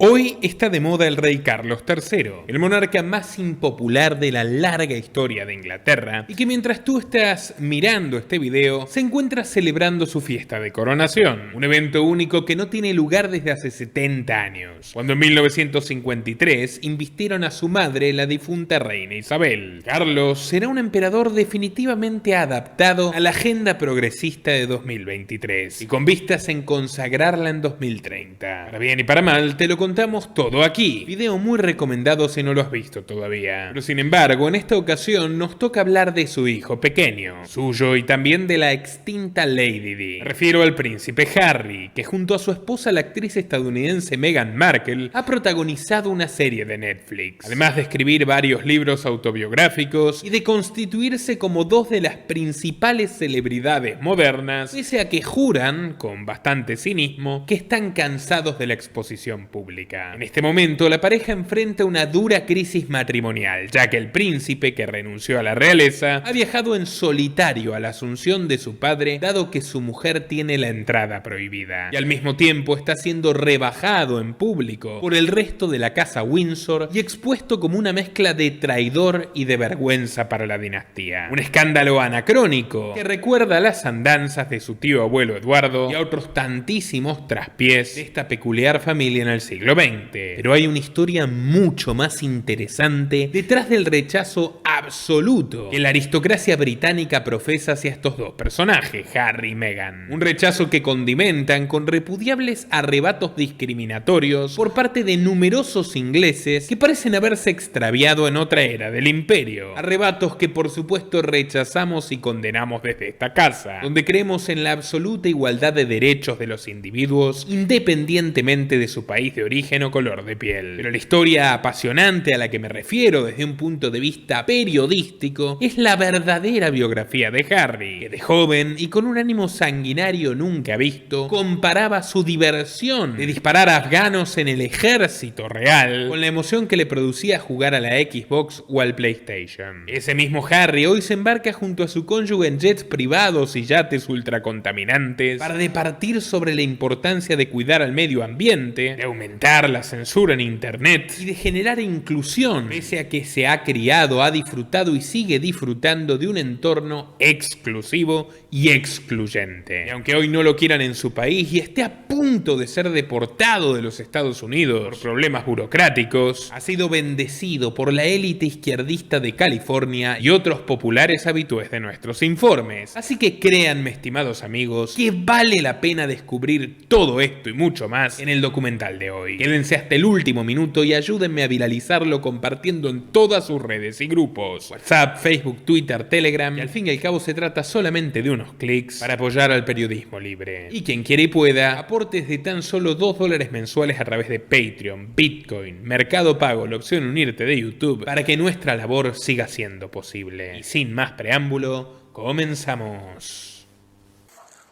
Hoy está de moda el rey Carlos III, el monarca más impopular de la larga historia de Inglaterra, y que mientras tú estás mirando este video, se encuentra celebrando su fiesta de coronación, un evento único que no tiene lugar desde hace 70 años, cuando en 1953 invistieron a su madre, la difunta reina Isabel. Carlos será un emperador definitivamente adaptado a la agenda progresista de 2023, y con vistas en consagrarla en 2030. Para bien y para mal, te lo contamos todo aquí. Video muy recomendado si no lo has visto todavía. Pero sin embargo, en esta ocasión nos toca hablar de su hijo pequeño, suyo y también de la extinta Lady Di. Me refiero al príncipe Harry, que junto a su esposa, la actriz estadounidense Meghan Markle, ha protagonizado una serie de Netflix. Además de escribir varios libros autobiográficos y de constituirse como dos de las principales celebridades modernas, pese a que juran, con bastante cinismo, que están cansados de la exposición pública. En este momento, la pareja enfrenta una dura crisis matrimonial, ya que el príncipe, que renunció a la realeza, ha viajado en solitario a la asunción de su padre, dado que su mujer tiene la entrada prohibida, y al mismo tiempo está siendo rebajado en público por el resto de la casa Windsor y expuesto como una mezcla de traidor y de vergüenza para la dinastía. Un escándalo anacrónico que recuerda las andanzas de su tío abuelo Eduardo y a otros tantísimos traspiés de esta peculiar familia en el siglo XX. Pero hay una historia mucho más interesante detrás del rechazo absoluto que la aristocracia británica profesa hacia estos dos personajes, Harry y Meghan. Un rechazo que condimentan con repudiables arrebatos discriminatorios por parte de numerosos ingleses que parecen haberse extraviado en otra era del imperio. Arrebatos que por supuesto rechazamos y condenamos desde esta casa, donde creemos en la absoluta igualdad de derechos de los individuos independientemente de su país de origen o color de piel. Pero la historia apasionante a la que me refiero desde un punto de vista periodístico es la verdadera biografía de Harry, que de joven y con un ánimo sanguinario nunca visto, comparaba su diversión de disparar a afganos en el ejército real con la emoción que le producía jugar a la Xbox o al PlayStation. Ese mismo Harry hoy se embarca junto a su cónyuge en jets privados y yates ultracontaminantes para departir sobre la importancia de cuidar al medio ambiente, de aumentar la censura en internet y de generar inclusión, pese a que se ha criado, ha disfrutado y sigue disfrutando de un entorno exclusivo y excluyente. Y aunque hoy no lo quieran en su país y esté a punto de ser deportado de los Estados Unidos por problemas burocráticos, ha sido bendecido por la élite izquierdista de California y otros populares habitués de nuestros informes. Así que créanme, estimados amigos, que vale la pena descubrir todo esto y mucho más en el documental de hoy. Quédense hasta el último minuto y ayúdenme a viralizarlo compartiendo en todas sus redes y grupos: WhatsApp, Facebook, Twitter, Telegram, y al fin y al cabo se trata solamente de unos clics para apoyar al periodismo libre. Y quien quiere y pueda, aportes de tan solo $2 mensuales a través de Patreon, Bitcoin, Mercado Pago, la opción unirte de YouTube, para que nuestra labor siga siendo posible. Y sin más preámbulo, comenzamos.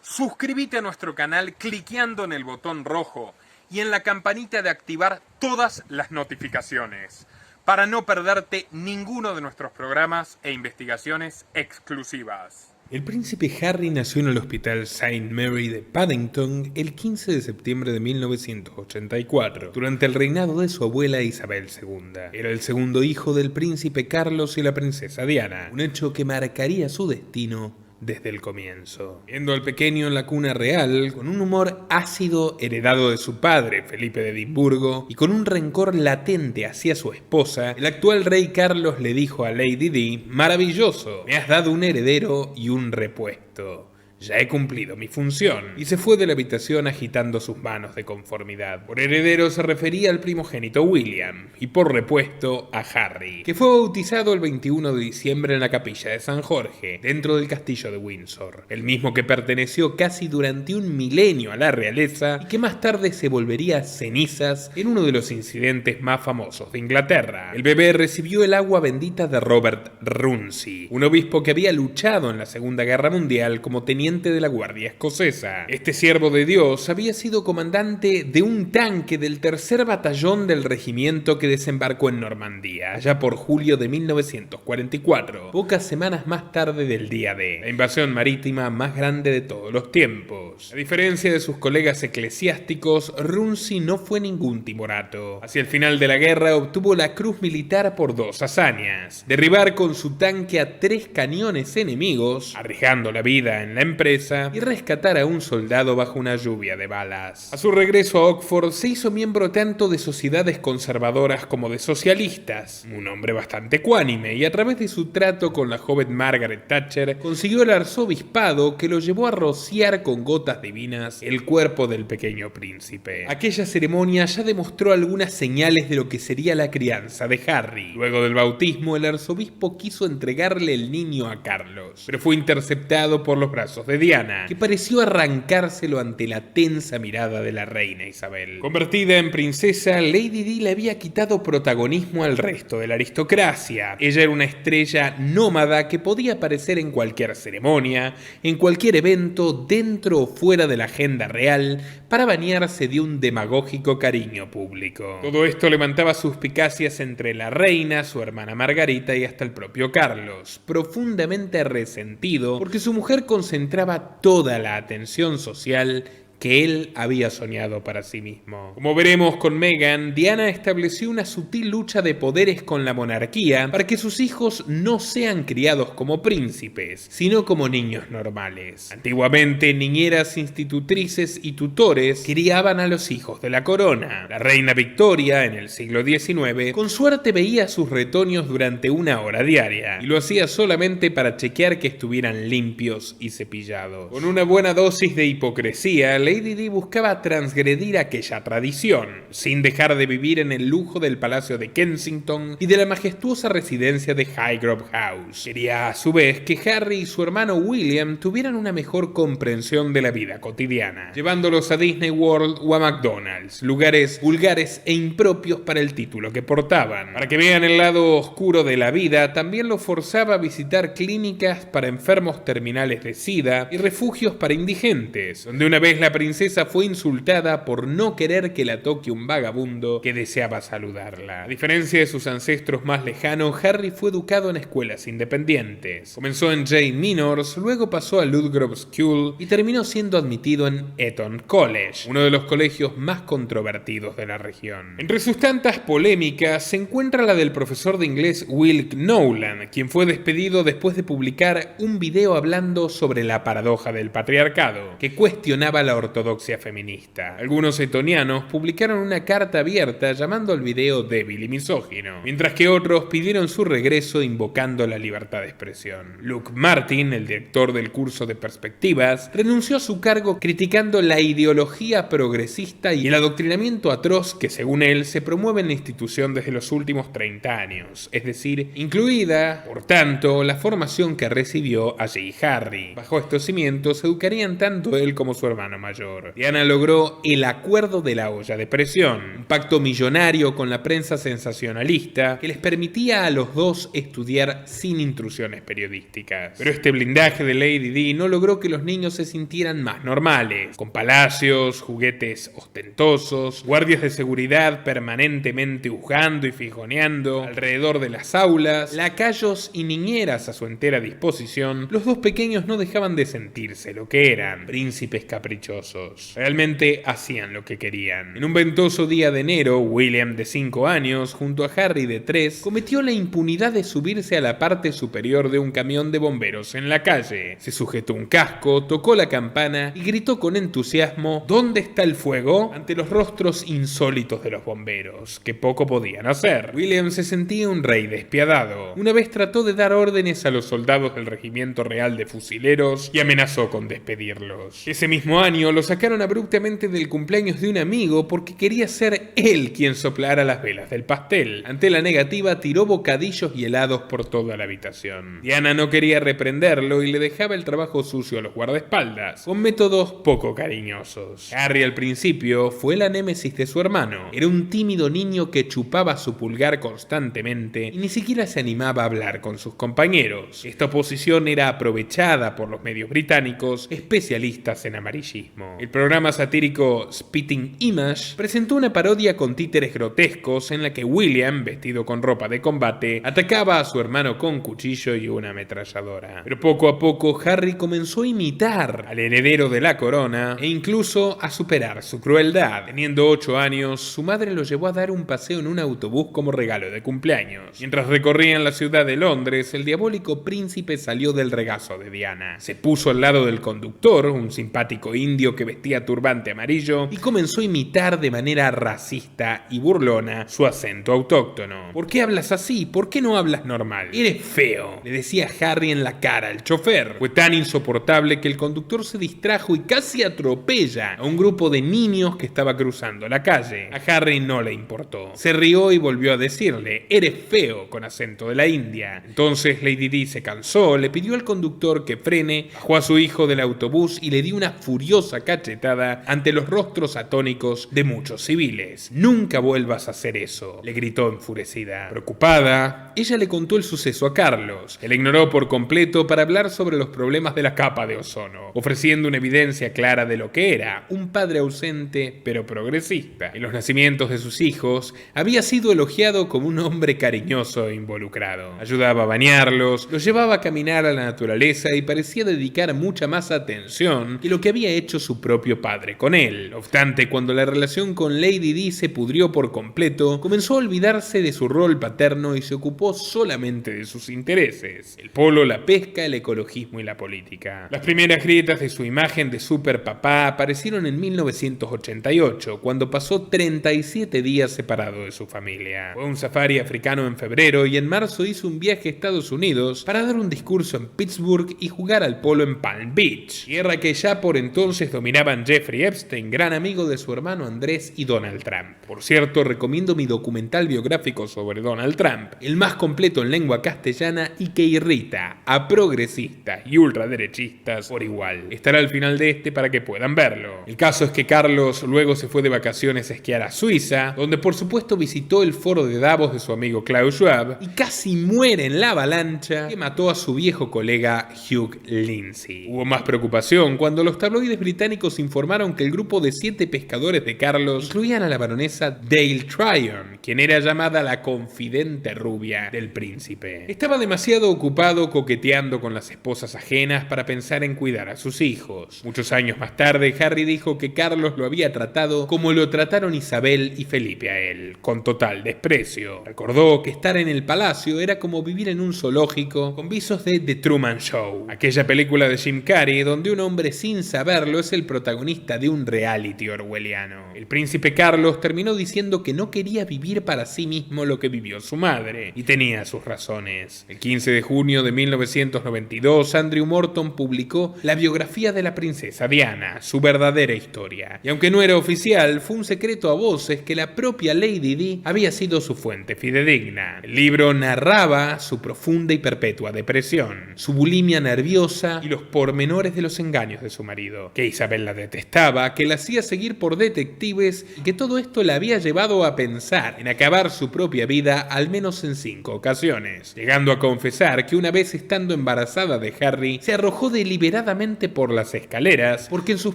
Suscríbete a nuestro canal cliqueando en el botón rojo y en la campanita de activar todas las notificaciones para no perderte ninguno de nuestros programas e investigaciones exclusivas. El príncipe Harry nació en el Hospital St. Mary de Paddington el 15 de septiembre de 1984, durante el reinado de su abuela Isabel II. Era el segundo hijo del príncipe Carlos y la princesa Diana, un hecho que marcaría su destino desde el comienzo. Viendo al pequeño en la cuna real, con un humor ácido heredado de su padre, Felipe de Edimburgo, y con un rencor latente hacia su esposa, el actual rey Carlos le dijo a Lady Di: «Maravilloso, me has dado un heredero y un repuesto. Ya he cumplido mi función», y se fue de la habitación agitando sus manos de conformidad. Por heredero se refería al primogénito William, y por repuesto a Harry, que fue bautizado el 21 de diciembre en la capilla de San Jorge, dentro del castillo de Windsor, el mismo que perteneció casi durante un milenio a la realeza y que más tarde se volvería cenizas en uno de los incidentes más famosos de Inglaterra. El bebé recibió el agua bendita de Robert Runcie, un obispo que había luchado en la Segunda Guerra Mundial como teniente proveniente de la Guardia Escocesa. Este siervo de Dios había sido comandante de un tanque del tercer batallón del regimiento que desembarcó en Normandía, allá por julio de 1944, pocas semanas más tarde del día D, la invasión marítima más grande de todos los tiempos. A diferencia de sus colegas eclesiásticos, Runcie no fue ningún timorato. Hacia el final de la guerra obtuvo la Cruz Militar por dos hazañas: derribar con su tanque a 3 cañones enemigos, arriesgando la vida en la empresa, y rescatar a un soldado bajo una lluvia de balas. A su regreso a Oxford se hizo miembro tanto de sociedades conservadoras como de socialistas, un hombre bastante ecuánime, y a través de su trato con la joven Margaret Thatcher consiguió el arzobispado que lo llevó a rociar con gotas divinas el cuerpo del pequeño príncipe. Aquella ceremonia ya demostró algunas señales de lo que sería la crianza de Harry. Luego del bautismo, el arzobispo quiso entregarle el niño a Carlos, pero fue interceptado por los brazos de Diana, que pareció arrancárselo ante la tensa mirada de la reina Isabel. Convertida en princesa, Lady Di le había quitado protagonismo al resto de la aristocracia. Ella era una estrella nómada que podía aparecer en cualquier ceremonia, en cualquier evento, dentro o fuera de la agenda real, para bañarse de un demagógico cariño público. Todo esto levantaba suspicacias entre la reina, su hermana Margarita y hasta el propio Carlos, profundamente resentido porque su mujer concentraba toda la atención social que él había soñado para sí mismo. Como veremos con Meghan, Diana estableció una sutil lucha de poderes con la monarquía para que sus hijos no sean criados como príncipes, sino como niños normales. Antiguamente, niñeras, institutrices y tutores criaban a los hijos de la corona. La reina Victoria, en el siglo XIX, con suerte veía a sus retoños durante 1 hora diaria, y lo hacía solamente para chequear que estuvieran limpios y cepillados. Con una buena dosis de hipocresía, Lady Di buscaba transgredir aquella tradición, sin dejar de vivir en el lujo del Palacio de Kensington y de la majestuosa residencia de Highgrove House. Quería a su vez que Harry y su hermano William tuvieran una mejor comprensión de la vida cotidiana, llevándolos a Disney World o a McDonald's, lugares vulgares e impropios para el título que portaban. Para que vean el lado oscuro de la vida, también los forzaba a visitar clínicas para enfermos terminales de SIDA y refugios para indigentes, donde una vez la princesa fue insultada por no querer que la toque un vagabundo que deseaba saludarla. A diferencia de sus ancestros más lejanos, Harry fue educado en escuelas independientes. Comenzó en Jane Minors, luego pasó a Ludgrove School y terminó siendo admitido en Eton College, uno de los colegios más controvertidos de la región. Entre sus tantas polémicas se encuentra la del profesor de inglés Will Knowland, quien fue despedido después de publicar un video hablando sobre la paradoja del patriarcado, que cuestionaba la ortodoxia feminista. Algunos etonianos publicaron una carta abierta llamando al video débil y misógino, mientras que otros pidieron su regreso invocando la libertad de expresión. Luke Martin, el director del curso de perspectivas, renunció a su cargo criticando la ideología progresista y el adoctrinamiento atroz que, según él, se promueve en la institución desde los últimos 30 años, es decir, incluida, por tanto, la formación que recibió allí Harry. Bajo estos cimientos se educarían tanto él como su hermano mayor. Diana logró el acuerdo de la olla de presión, un pacto millonario con la prensa sensacionalista que les permitía a los dos estudiar sin intrusiones periodísticas. Pero este blindaje de Lady Di no logró que los niños se sintieran más normales, con palacios, juguetes ostentosos, guardias de seguridad permanentemente hujando y fijoneando alrededor de las aulas, lacayos y niñeras a su entera disposición. Los dos pequeños no dejaban de sentirse lo que eran, príncipes caprichosos. Realmente hacían lo que querían. En un ventoso día de enero, William, de 5 años, junto a Harry, de 3, cometió la impunidad de subirse a la parte superior de un camión de bomberos en la calle. Se sujetó un casco, tocó la campana y gritó con entusiasmo: ¿dónde está el fuego?, ante los rostros insólitos de los bomberos, que poco podían hacer. William se sentía un rey despiadado. Una vez trató de dar órdenes a los soldados del Regimiento Real de Fusileros y amenazó con despedirlos. Ese mismo año, lo sacaron abruptamente del cumpleaños de un amigo porque quería ser él quien soplara las velas del pastel. Ante la negativa, tiró bocadillos y helados por toda la habitación. Diana no quería reprenderlo y le dejaba el trabajo sucio a los guardaespaldas, con métodos poco cariñosos. Harry al principio fue la némesis de su hermano. Era un tímido niño que chupaba su pulgar constantemente y ni siquiera se animaba a hablar con sus compañeros. Esta oposición era aprovechada por los medios británicos, especialistas en amarillismo. El programa satírico Spitting Image presentó una parodia con títeres grotescos en la que William, vestido con ropa de combate, atacaba a su hermano con cuchillo y una ametralladora. Pero poco a poco Harry comenzó a imitar al heredero de la corona e incluso a superar su crueldad. Teniendo 8 años, su madre lo llevó a dar un paseo en un autobús como regalo de cumpleaños. Mientras recorrían la ciudad de Londres, el diabólico príncipe salió del regazo de Diana. Se puso al lado del conductor, un simpático indio que vestía turbante amarillo, y comenzó a imitar de manera racista y burlona su acento autóctono. ¿Por qué hablas así? ¿Por qué no hablas normal? Eres feo, le decía Harry en la cara al chofer. Fue tan insoportable que el conductor se distrajo y casi atropella a un grupo de niños que estaba cruzando la calle. A Harry no le importó. Se rió y volvió a decirle, eres feo, con acento de la India. Entonces Lady Di se cansó, le pidió al conductor que frene, bajó a su hijo del autobús y le dio una furiosa cachetada ante los rostros atónicos de muchos civiles. Nunca vuelvas a hacer eso, le gritó enfurecida. Preocupada, ella le contó el suceso a Carlos, que le ignoró por completo para hablar sobre los problemas de la capa de ozono, ofreciendo una evidencia clara de lo que era un padre ausente pero progresista. En los nacimientos de sus hijos había sido elogiado como un hombre cariñoso e involucrado. Ayudaba a bañarlos, los llevaba a caminar a la naturaleza y parecía dedicar mucha más atención que lo que había hecho su propio padre con él. No obstante, cuando la relación con Lady Di se pudrió por completo, comenzó a olvidarse de su rol paterno y se ocupó solamente de sus intereses: el polo, la pesca, el ecologismo y la política. Las primeras grietas de su imagen de super papá aparecieron en 1988, cuando pasó 37 días separado de su familia. Fue a un safari africano en febrero y en marzo hizo un viaje a Estados Unidos para dar un discurso en Pittsburgh y jugar al polo en Palm Beach, tierra que ya por entonces dominaban Jeffrey Epstein, gran amigo de su hermano Andrés, y Donald Trump. Por cierto, recomiendo mi documental biográfico sobre Donald Trump, el más completo en lengua castellana y que irrita a progresistas y ultraderechistas por igual. Estará al final de este para que puedan verlo. El caso es que Carlos luego se fue de vacaciones a esquiar a Suiza, donde por supuesto visitó el foro de Davos de su amigo Klaus Schwab y casi muere en la avalancha que mató a su viejo colega Hugh Lindsay. Hubo más preocupación cuando los tabloides británicos informaron que el grupo de 7 pescadores de Carlos incluían a la baronesa Dale Tryon, quien era llamada la confidente rubia del príncipe. Estaba demasiado ocupado coqueteando con las esposas ajenas para pensar en cuidar a sus hijos. Muchos años más tarde, Harry dijo que Carlos lo había tratado como lo trataron Isabel y Felipe a él, con total desprecio. Recordó que estar en el palacio era como vivir en un zoológico con visos de The Truman Show, aquella película de Jim Carrey donde un hombre sin saberlo es el protagonista de un reality orwelliano. El príncipe Carlos terminó diciendo que no quería vivir para sí mismo lo que vivió su madre, y tenía sus razones. El 15 de junio de 1992, Andrew Morton publicó la biografía de la princesa Diana, su verdadera historia. Y aunque no era oficial, fue un secreto a voces que la propia Lady Di había sido su fuente fidedigna. El libro narraba su profunda y perpetua depresión, su bulimia nerviosa y los pormenores de los engaños de su marido, que Isabel la detestaba, que la hacía seguir por detectives y que todo esto la había llevado a pensar en acabar su propia vida al menos en 5 ocasiones, llegando a confesar que una vez estando embarazada de Harry, se arrojó deliberadamente por las escaleras porque en sus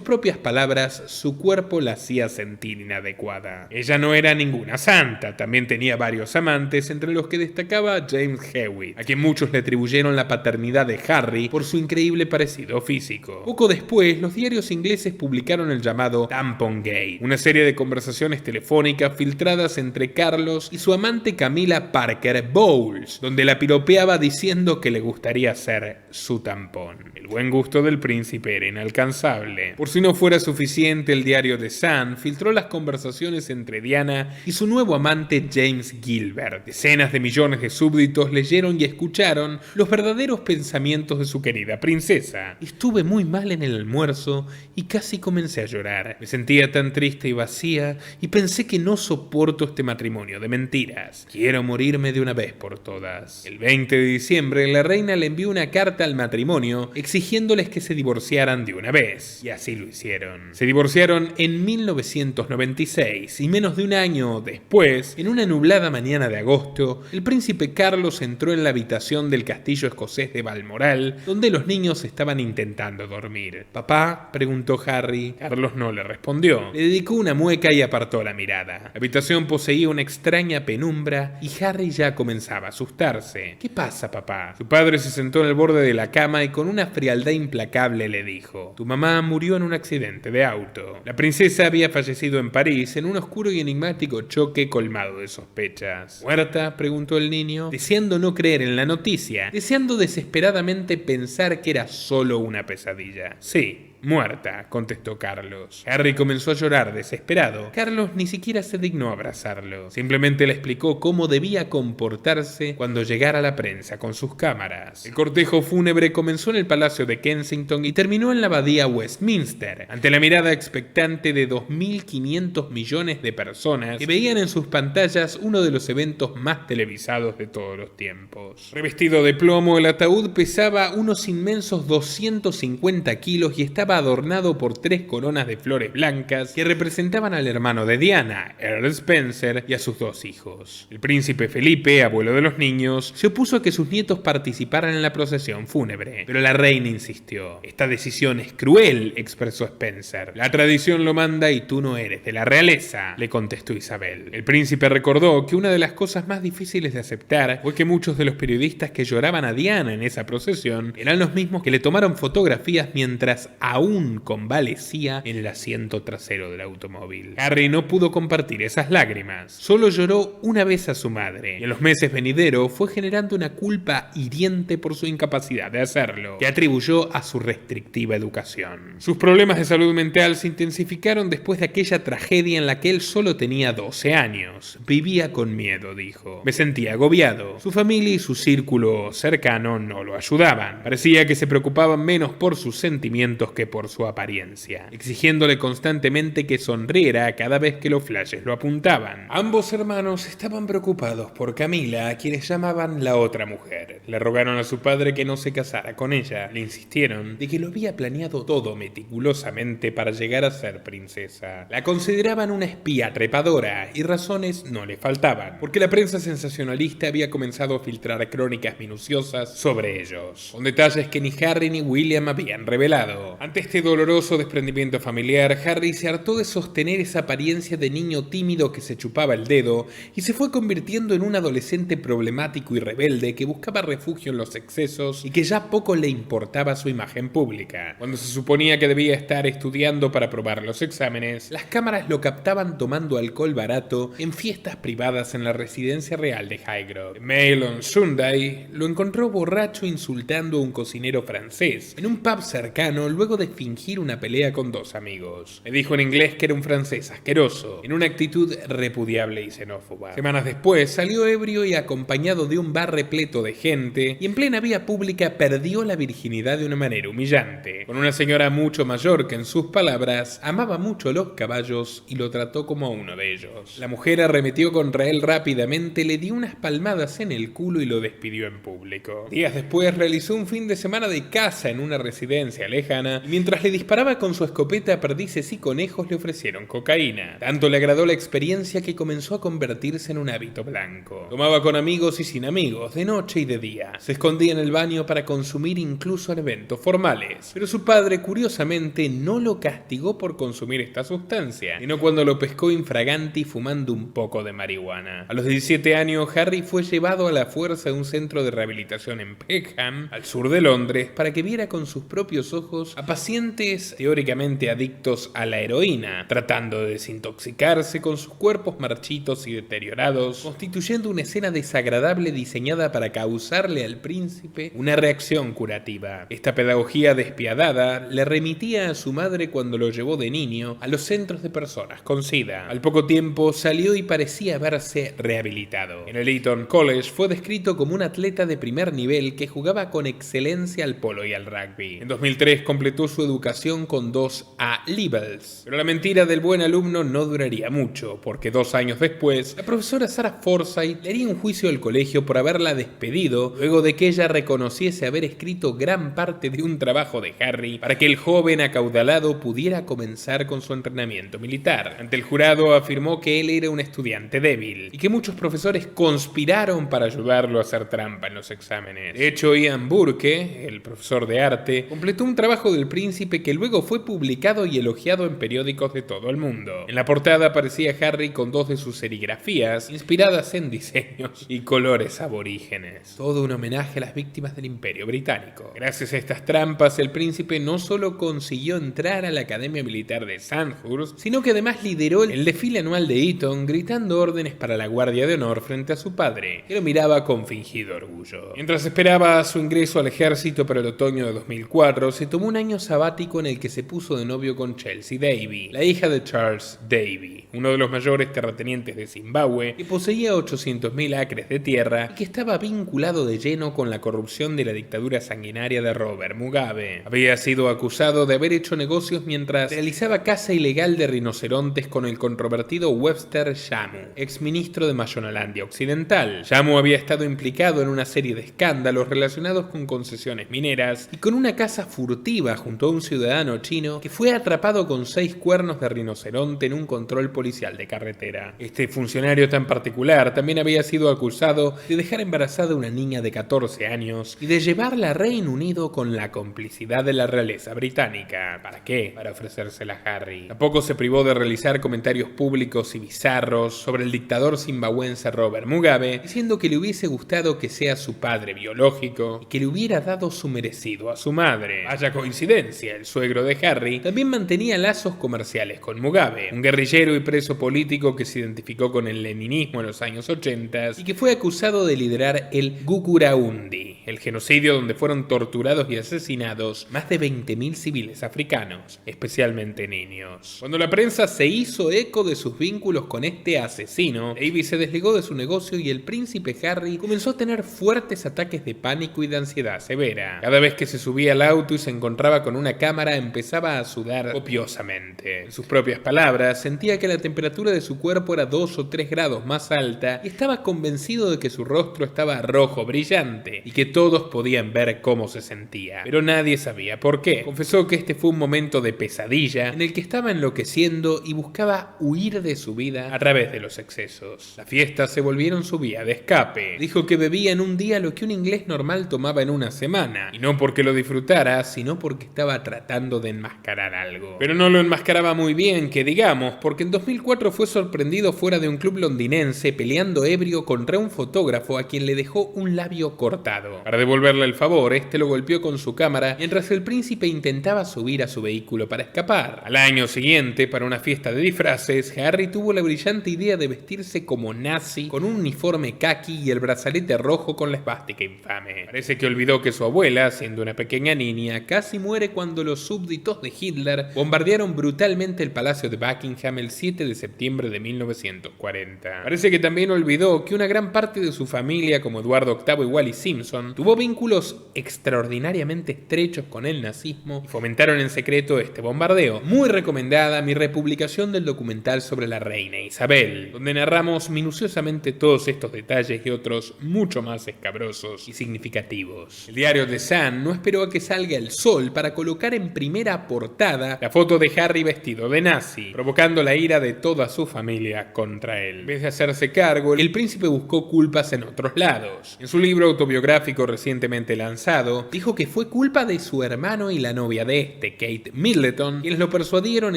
propias palabras su cuerpo la hacía sentir inadecuada. Ella no era ninguna santa, también tenía varios amantes, entre los que destacaba James Hewitt, a quien muchos le atribuyeron la paternidad de Harry por su increíble parecido físico. Poco después, los diarios ingleses publicaron el llamado Tampon Gate, una serie de conversaciones telefónicas filtradas entre Carlos y su amante Camilla Parker Bowles, donde la piropeaba diciendo que le gustaría ser su tampón. El buen gusto del príncipe era inalcanzable. Por si no fuera suficiente, el diario The Sun filtró las conversaciones entre Diana y su nuevo amante James Gilbert. Decenas de millones de súbditos leyeron y escucharon los verdaderos pensamientos de su querida princesa. Estuve muy mal en el almuerzo y casi comencé a llorar. Me sentía tan triste y vacía y pensé que no soporto este matrimonio de mentiras. Quiero morirme de una vez por todas. El 20 de diciembre la reina le envió una carta al matrimonio exigiéndoles que se divorciaran de una vez. Y así lo hicieron. Se divorciaron en 1996 y menos de un año después, en una nublada mañana de agosto, el príncipe Carlos entró en la habitación del castillo escocés de Balmoral, donde los niños estaban intentando dormir. «¿Papá?», preguntó Harry. Carlos no le respondió. Le dedicó una mueca y apartó la mirada. La habitación poseía una extraña penumbra y Harry ya comenzaba a asustarse. «¿Qué pasa, papá?». Su padre se sentó en el borde de la cama y con una frialdad implacable le dijo: «Tu mamá murió en un accidente de auto». La princesa había fallecido en París en un oscuro y enigmático choque colmado de sospechas. «¿Muerta?», preguntó el niño, deseando no creer en la noticia, deseando desesperadamente pensar que era solo una pesadilla. «Sí, muerta», contestó Carlos. Harry comenzó a llorar desesperado. Carlos ni siquiera se dignó a abrazarlo. Simplemente le explicó cómo debía comportarse cuando llegara la prensa con sus cámaras. El cortejo fúnebre comenzó en el Palacio de Kensington y terminó en la Abadía Westminster, ante la mirada expectante de 2.500 millones de personas que veían en sus pantallas uno de los eventos más televisados de todos los tiempos. Revestido de plomo, el ataúd pesaba unos inmensos 250 kilos y estaba adornado por 3 coronas de flores blancas que representaban al hermano de Diana, Earl Spencer, y a sus 2 hijos. El príncipe Felipe, abuelo de los niños, se opuso a que sus nietos participaran en la procesión fúnebre, pero la reina insistió. «Esta decisión es cruel», expresó Spencer. «La tradición lo manda y tú no eres de la realeza», le contestó Isabel. El príncipe recordó que una de las cosas más difíciles de aceptar fue que muchos de los periodistas que lloraban a Diana en esa procesión eran los mismos que le tomaron fotografías mientras aún convalecía en el asiento trasero del automóvil. Harry no pudo compartir esas lágrimas. Solo lloró una vez a su madre, y en los meses venideros fue generando una culpa hiriente por su incapacidad de hacerlo, que atribuyó a su restrictiva educación. Sus problemas de salud mental se intensificaron después de aquella tragedia en la que él solo tenía 12 años. «Vivía con miedo», dijo. «Me sentía agobiado. Su familia y su círculo cercano no lo ayudaban. Parecía que se preocupaban menos por sus sentimientos que por su apariencia, exigiéndole constantemente que sonriera cada vez que los flashes lo apuntaban». Ambos hermanos estaban preocupados por Camila, a quienes llamaban la otra mujer. Le rogaron a su padre que no se casara con ella. Le insistieron de que lo había planeado todo meticulosamente para llegar a ser princesa. La consideraban una espía trepadora y razones no le faltaban, porque la prensa sensacionalista había comenzado a filtrar crónicas minuciosas sobre ellos, con detalles que ni Harry ni William habían revelado. Ante este doloroso desprendimiento familiar, Harry se hartó de sostener esa apariencia de niño tímido que se chupaba el dedo y se fue convirtiendo en un adolescente problemático y rebelde que buscaba refugio en los excesos y que ya poco le importaba su imagen pública. Cuando se suponía que debía estar estudiando para aprobar los exámenes, las cámaras lo captaban tomando alcohol barato en fiestas privadas en la residencia real de Highgrove. Mail on Sunday lo encontró borracho insultando a un cocinero francés en un pub cercano luego de fingir una pelea con 2 amigos. Le dijo en inglés que era un francés asqueroso, en una actitud repudiable y xenófoba. Semanas después salió ebrio y acompañado de un bar repleto de gente y en plena vía pública perdió la virginidad de una manera humillante, con una señora mucho mayor que, en sus palabras, amaba mucho los caballos y lo trató como a uno de ellos. La mujer arremetió contra él rápidamente, le dio unas palmadas en el culo y lo despidió en público. Días después realizó un fin de semana de caza en una residencia lejana y mientras le disparaba con su escopeta a perdices y conejos le ofrecieron cocaína. Tanto le agradó la experiencia que comenzó a convertirse en un hábito blanco. Tomaba con amigos y sin amigos, de noche y de día. Se escondía en el baño para consumir incluso en eventos formales. Pero su padre, curiosamente, no lo castigó por consumir esta sustancia, sino cuando lo pescó infraganti fumando un poco de marihuana. A los 17 años, Harry fue llevado a la fuerza a un centro de rehabilitación en Peckham, al sur de Londres, para que viera con sus propios ojos a pacientes teóricamente adictos a la heroína, tratando de desintoxicarse con sus cuerpos marchitos y deteriorados, constituyendo una escena desagradable diseñada para causarle al príncipe una reacción curativa. Esta pedagogía despiadada le remitía a su madre cuando lo llevó de niño a los centros de personas con SIDA. Al poco tiempo salió y parecía haberse rehabilitado. En el Eton College fue descrito como un atleta de primer nivel que jugaba con excelencia al polo y al rugby. En 2003 completó su educación con 2 A-levels. Pero la mentira del buen alumno no duraría mucho, porque 2 años después, la profesora Sarah Forsyth le haría un juicio al colegio por haberla despedido luego de que ella reconociese haber escrito gran parte de un trabajo de Harry para que el joven acaudalado pudiera comenzar con su entrenamiento militar. Ante el jurado afirmó que él era un estudiante débil y que muchos profesores conspiraron para ayudarlo a hacer trampa en los exámenes. De hecho, Ian Burke, el profesor de arte, completó un trabajo del príncipe que luego fue publicado y elogiado en periódicos de todo el mundo. En la portada aparecía Harry con 2 de sus serigrafías, inspiradas en diseños y colores aborígenes. Todo un homenaje a las víctimas del Imperio Británico. Gracias a estas trampas, el príncipe no solo consiguió entrar a la Academia Militar de Sandhurst, sino que además lideró el desfile anual de Eton, gritando órdenes para la Guardia de Honor frente a su padre, que lo miraba con fingido orgullo. Mientras esperaba su ingreso al ejército para el otoño de 2004, se tomó un año sabático en el que se puso de novio con Chelsea Davy, la hija de Charles Davy, uno de los mayores terratenientes de Zimbabue, que poseía 800.000 acres de tierra y que estaba vinculado de lleno con la corrupción de la dictadura sanguinaria de Robert Mugabe. Había sido acusado de haber hecho negocios mientras realizaba caza ilegal de rinocerontes con el controvertido Webster Shamu, exministro de Mashonalandia Occidental. Shamu había estado implicado en una serie de escándalos relacionados con concesiones mineras y con una caza furtiva junto a un ciudadano chino que fue atrapado con 6 cuernos de rinoceronte en un control policial de carretera. Este funcionario tan particular también había sido acusado de dejar embarazada a una niña de 14 años y de llevarla a Reino Unido con la complicidad de la realeza británica. ¿Para qué? Para ofrecérsela a Harry. Tampoco se privó de realizar comentarios públicos y bizarros sobre el dictador zimbabuense Robert Mugabe, diciendo que le hubiese gustado que sea su padre biológico y que le hubiera dado su merecido a su madre. Vaya coincidencia, el suegro de Harry también mantenía lazos comerciales con Mugabe, un guerrillero y preso político que se identificó con el leninismo en los años 80 y que fue acusado de liderar el Gukurahundi, el genocidio donde fueron torturados y asesinados más de 20.000 civiles africanos, especialmente niños. Cuando la prensa se hizo eco de sus vínculos con este asesino, Davy se desligó de su negocio y el príncipe Harry comenzó a tener fuertes ataques de pánico y de ansiedad severa. Cada vez que se subía al auto y se encontraba con una cámara, empezaba a sudar copiosamente. En sus propias palabras, sentía que la temperatura de su cuerpo era 2 o 3 grados más alta y estaba convencido de que su rostro estaba rojo brillante y que todos podían ver cómo se sentía, pero nadie sabía por qué. Confesó que este fue un momento de pesadilla en el que estaba enloqueciendo y buscaba huir de su vida a través de los excesos. Las fiestas se volvieron su vía de escape. Dijo que bebía en un día lo que un inglés normal tomaba en una semana, y no porque lo disfrutara, sino porque estaba tratando de enmascarar algo. Pero no lo enmascaraba muy bien, que digamos, porque en 2004 fue sorprendido fuera de un club londinense peleando ebrio contra un fotógrafo a quien le dejó un labio cortado. Para devolverle el favor, este lo golpeó con su cámara mientras el príncipe intentaba subir a su vehículo para escapar. Al año siguiente, para una fiesta de disfraces, Harry tuvo la brillante idea de vestirse como nazi con un uniforme caqui y el brazalete rojo con la esvástica infame. Parece que olvidó que su abuela, siendo una pequeña niña, casi muere cuando los súbditos de Hitler bombardearon brutalmente el Palacio de Buckingham el 7 de septiembre de 1940. Parece que también olvidó que una gran parte de su familia, como Eduardo VIII y Wallis Simpson, tuvo vínculos extraordinariamente estrechos con el nazismo y fomentaron en secreto este bombardeo. Muy recomendada mi republicación del documental sobre la reina Isabel, donde narramos minuciosamente todos estos detalles y otros mucho más escabrosos y significativos. El diario The Sun no esperó a que salga el sol para colocar en primera portada la foto de Harry vestido de nazi, provocando la ira de toda su familia contra él. En vez de hacerse cargo, el príncipe buscó culpas en otros lados. En su libro autobiográfico recientemente lanzado, dijo que fue culpa de su hermano y la novia de este, Kate Middleton, quienes lo persuadieron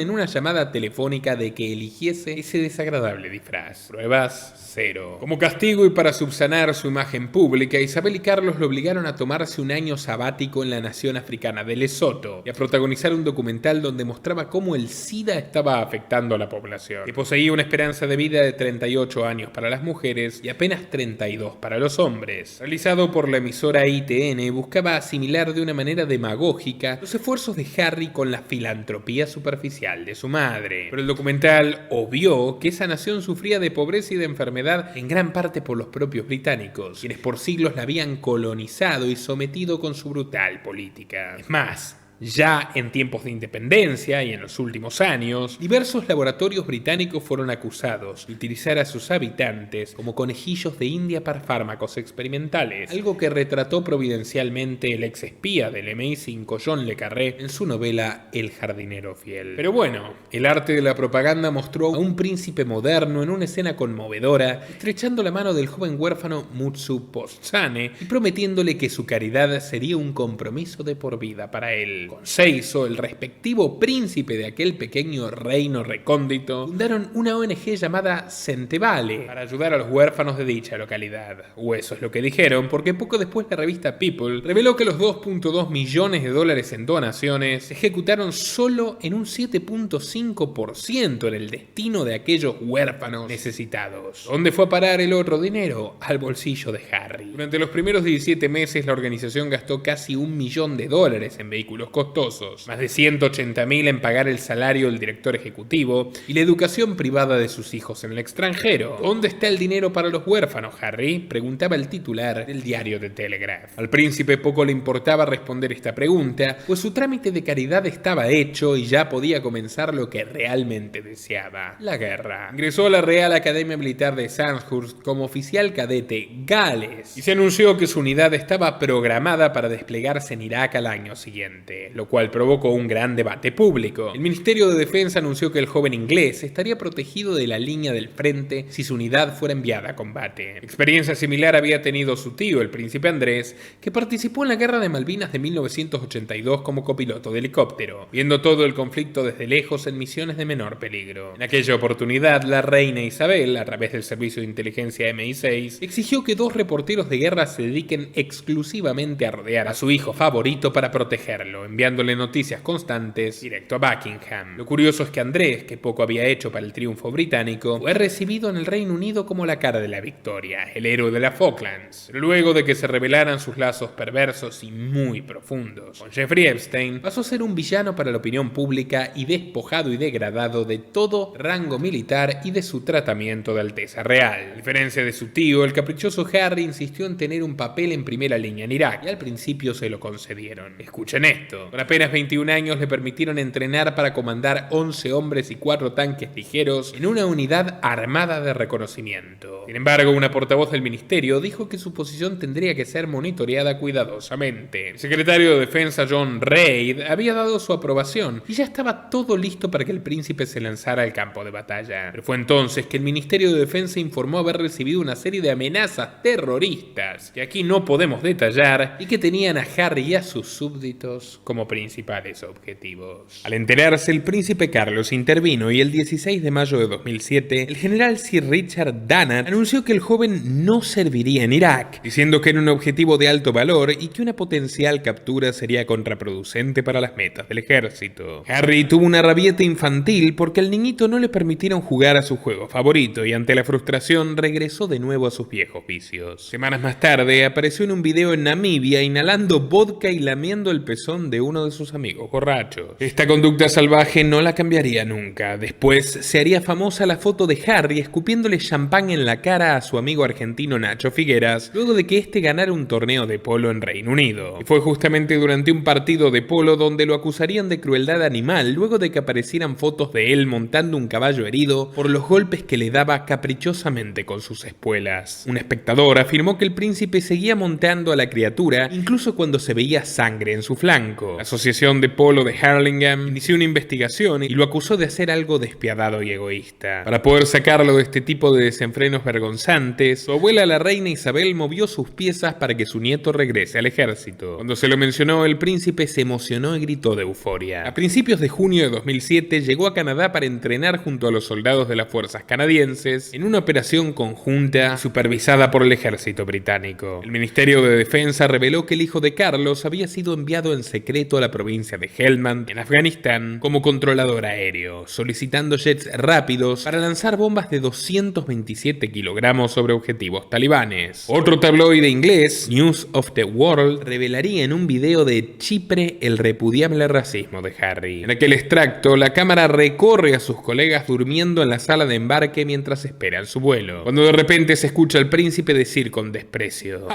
en una llamada telefónica de que eligiese ese desagradable disfraz. Pruebas: cero. Como castigo y para subsanar su imagen pública, Isabel y Carlos lo obligaron a tomarse un año sabático en la nación africana de Lesoto y a protagonizar un documental donde mostraba cómo el SIDA estaba afectando a la población, que poseía una esperanza de vida de 38 años para las mujeres y apenas 32 para los hombres. Realizado por la emisora ITN, buscaba asimilar de una manera demagógica los esfuerzos de Harry con la filantropía superficial de su madre. Pero el documental obvió que esa nación sufría de pobreza y de enfermedad en gran parte por los propios británicos, quienes por siglos la habían colonizado y sometido con su brutal política. Es más, Ya en tiempos de independencia y en los últimos años, diversos laboratorios británicos fueron acusados de utilizar a sus habitantes como conejillos de India para fármacos experimentales, algo que retrató providencialmente el ex espía del MI5 John le Carré en su novela El jardinero fiel. Pero bueno, el arte de la propaganda mostró a un príncipe moderno en una escena conmovedora, estrechando la mano del joven huérfano Mutsu Postsane y prometiéndole que su caridad sería un compromiso de por vida para él. Con Seiso, el respectivo príncipe de aquel pequeño reino recóndito, fundaron una ONG llamada Centevale para ayudar a los huérfanos de dicha localidad. O eso es lo que dijeron, porque poco después la revista People reveló que los 2.2 millones de dólares en donaciones se ejecutaron solo en un 7.5% en el destino de aquellos huérfanos necesitados. ¿Dónde fue a parar el otro dinero? Al bolsillo de Harry. Durante los primeros 17 meses la organización gastó casi $1 millón en vehículos costosos, más de 180.000 en pagar el salario del director ejecutivo y la educación privada de sus hijos en el extranjero. ¿Dónde está el dinero para los huérfanos, Harry?, preguntaba el titular del diario The Telegraph. Al príncipe poco le importaba responder esta pregunta, pues su trámite de caridad estaba hecho y ya podía comenzar lo que realmente deseaba: la guerra. Ingresó a la Real Academia Militar de Sandhurst como oficial cadete Gales y se anunció que su unidad estaba programada para desplegarse en Irak al año siguiente, lo cual provocó un gran debate público. El Ministerio de Defensa anunció que el joven inglés estaría protegido de la línea del frente si su unidad fuera enviada a combate. Experiencia similar había tenido su tío, el príncipe Andrés, que participó en la Guerra de Malvinas de 1982 como copiloto de helicóptero, viendo todo el conflicto desde lejos en misiones de menor peligro. En aquella oportunidad, la reina Isabel, a través del servicio de inteligencia MI6, exigió que 2 reporteros de guerra se dediquen exclusivamente a rodear a su hijo favorito para protegerlo, enviándole noticias constantes directo a Buckingham. Lo curioso es que Andrés, que poco había hecho para el triunfo británico, fue recibido en el Reino Unido como la cara de la victoria, el héroe de las Falklands. Pero luego de que se revelaran sus lazos perversos y muy profundos con Jeffrey Epstein, pasó a ser un villano para la opinión pública y despojado y degradado de todo rango militar y de su tratamiento de Alteza Real. A diferencia de su tío, el caprichoso Harry insistió en tener un papel en primera línea en Irak y al principio se lo concedieron. Escuchen esto: con apenas 21 años le permitieron entrenar para comandar 11 hombres y 4 tanques ligeros en una unidad armada de reconocimiento. Sin embargo, una portavoz del ministerio dijo que su posición tendría que ser monitoreada cuidadosamente. El secretario de Defensa John Reid había dado su aprobación y ya estaba todo listo para que el príncipe se lanzara al campo de batalla. Pero fue entonces que el Ministerio de Defensa informó haber recibido una serie de amenazas terroristas que aquí no podemos detallar y que tenían a Harry y a sus súbditos como principales objetivos. Al enterarse, el príncipe Carlos intervino y el 16 de mayo de 2007, el general Sir Richard Dannatt anunció que el joven no serviría en Irak, diciendo que era un objetivo de alto valor y que una potencial captura sería contraproducente para las metas del ejército. Harry tuvo una rabieta infantil porque al niñito no le permitieron jugar a su juego favorito y ante la frustración regresó de nuevo a sus viejos vicios. Semanas más tarde apareció en un video en Namibia inhalando vodka y lamiendo el pezón de uno de sus amigos borrachos. Esta conducta salvaje no la cambiaría nunca. Después se haría famosa la foto de Harry escupiéndole champán en la cara a su amigo argentino Nacho Figueras luego de que este ganara un torneo de polo en Reino Unido. Y fue justamente durante un partido de polo donde lo acusarían de crueldad animal luego de que aparecieran fotos de él montando un caballo herido por los golpes que le daba caprichosamente con sus espuelas. Un espectador afirmó que el príncipe seguía montando a la criatura incluso cuando se veía sangre en su flanco. La Asociación de Polo de Hurlingham inició una investigación y lo acusó de hacer algo despiadado y egoísta. Para poder sacarlo de este tipo de desenfrenos vergonzantes, su abuela, la reina Isabel, movió sus piezas para que su nieto regrese al ejército. Cuando se lo mencionó, el príncipe se emocionó y gritó de euforia. A principios de junio de 2007 llegó a Canadá para entrenar junto a los soldados de las fuerzas canadienses en una operación conjunta supervisada por el ejército británico. El Ministerio de Defensa reveló que el hijo de Carlos había sido enviado en secreto a la provincia de Helmand, en Afganistán, como controlador aéreo, solicitando jets rápidos para lanzar bombas de 227 kilogramos sobre objetivos talibanes. Otro tabloide inglés, News of the World, revelaría en un video de Chipre el repudiable racismo de Harry. En aquel extracto, la cámara recorre a sus colegas durmiendo en la sala de embarque mientras esperan su vuelo, cuando de repente se escucha al príncipe decir con desprecio: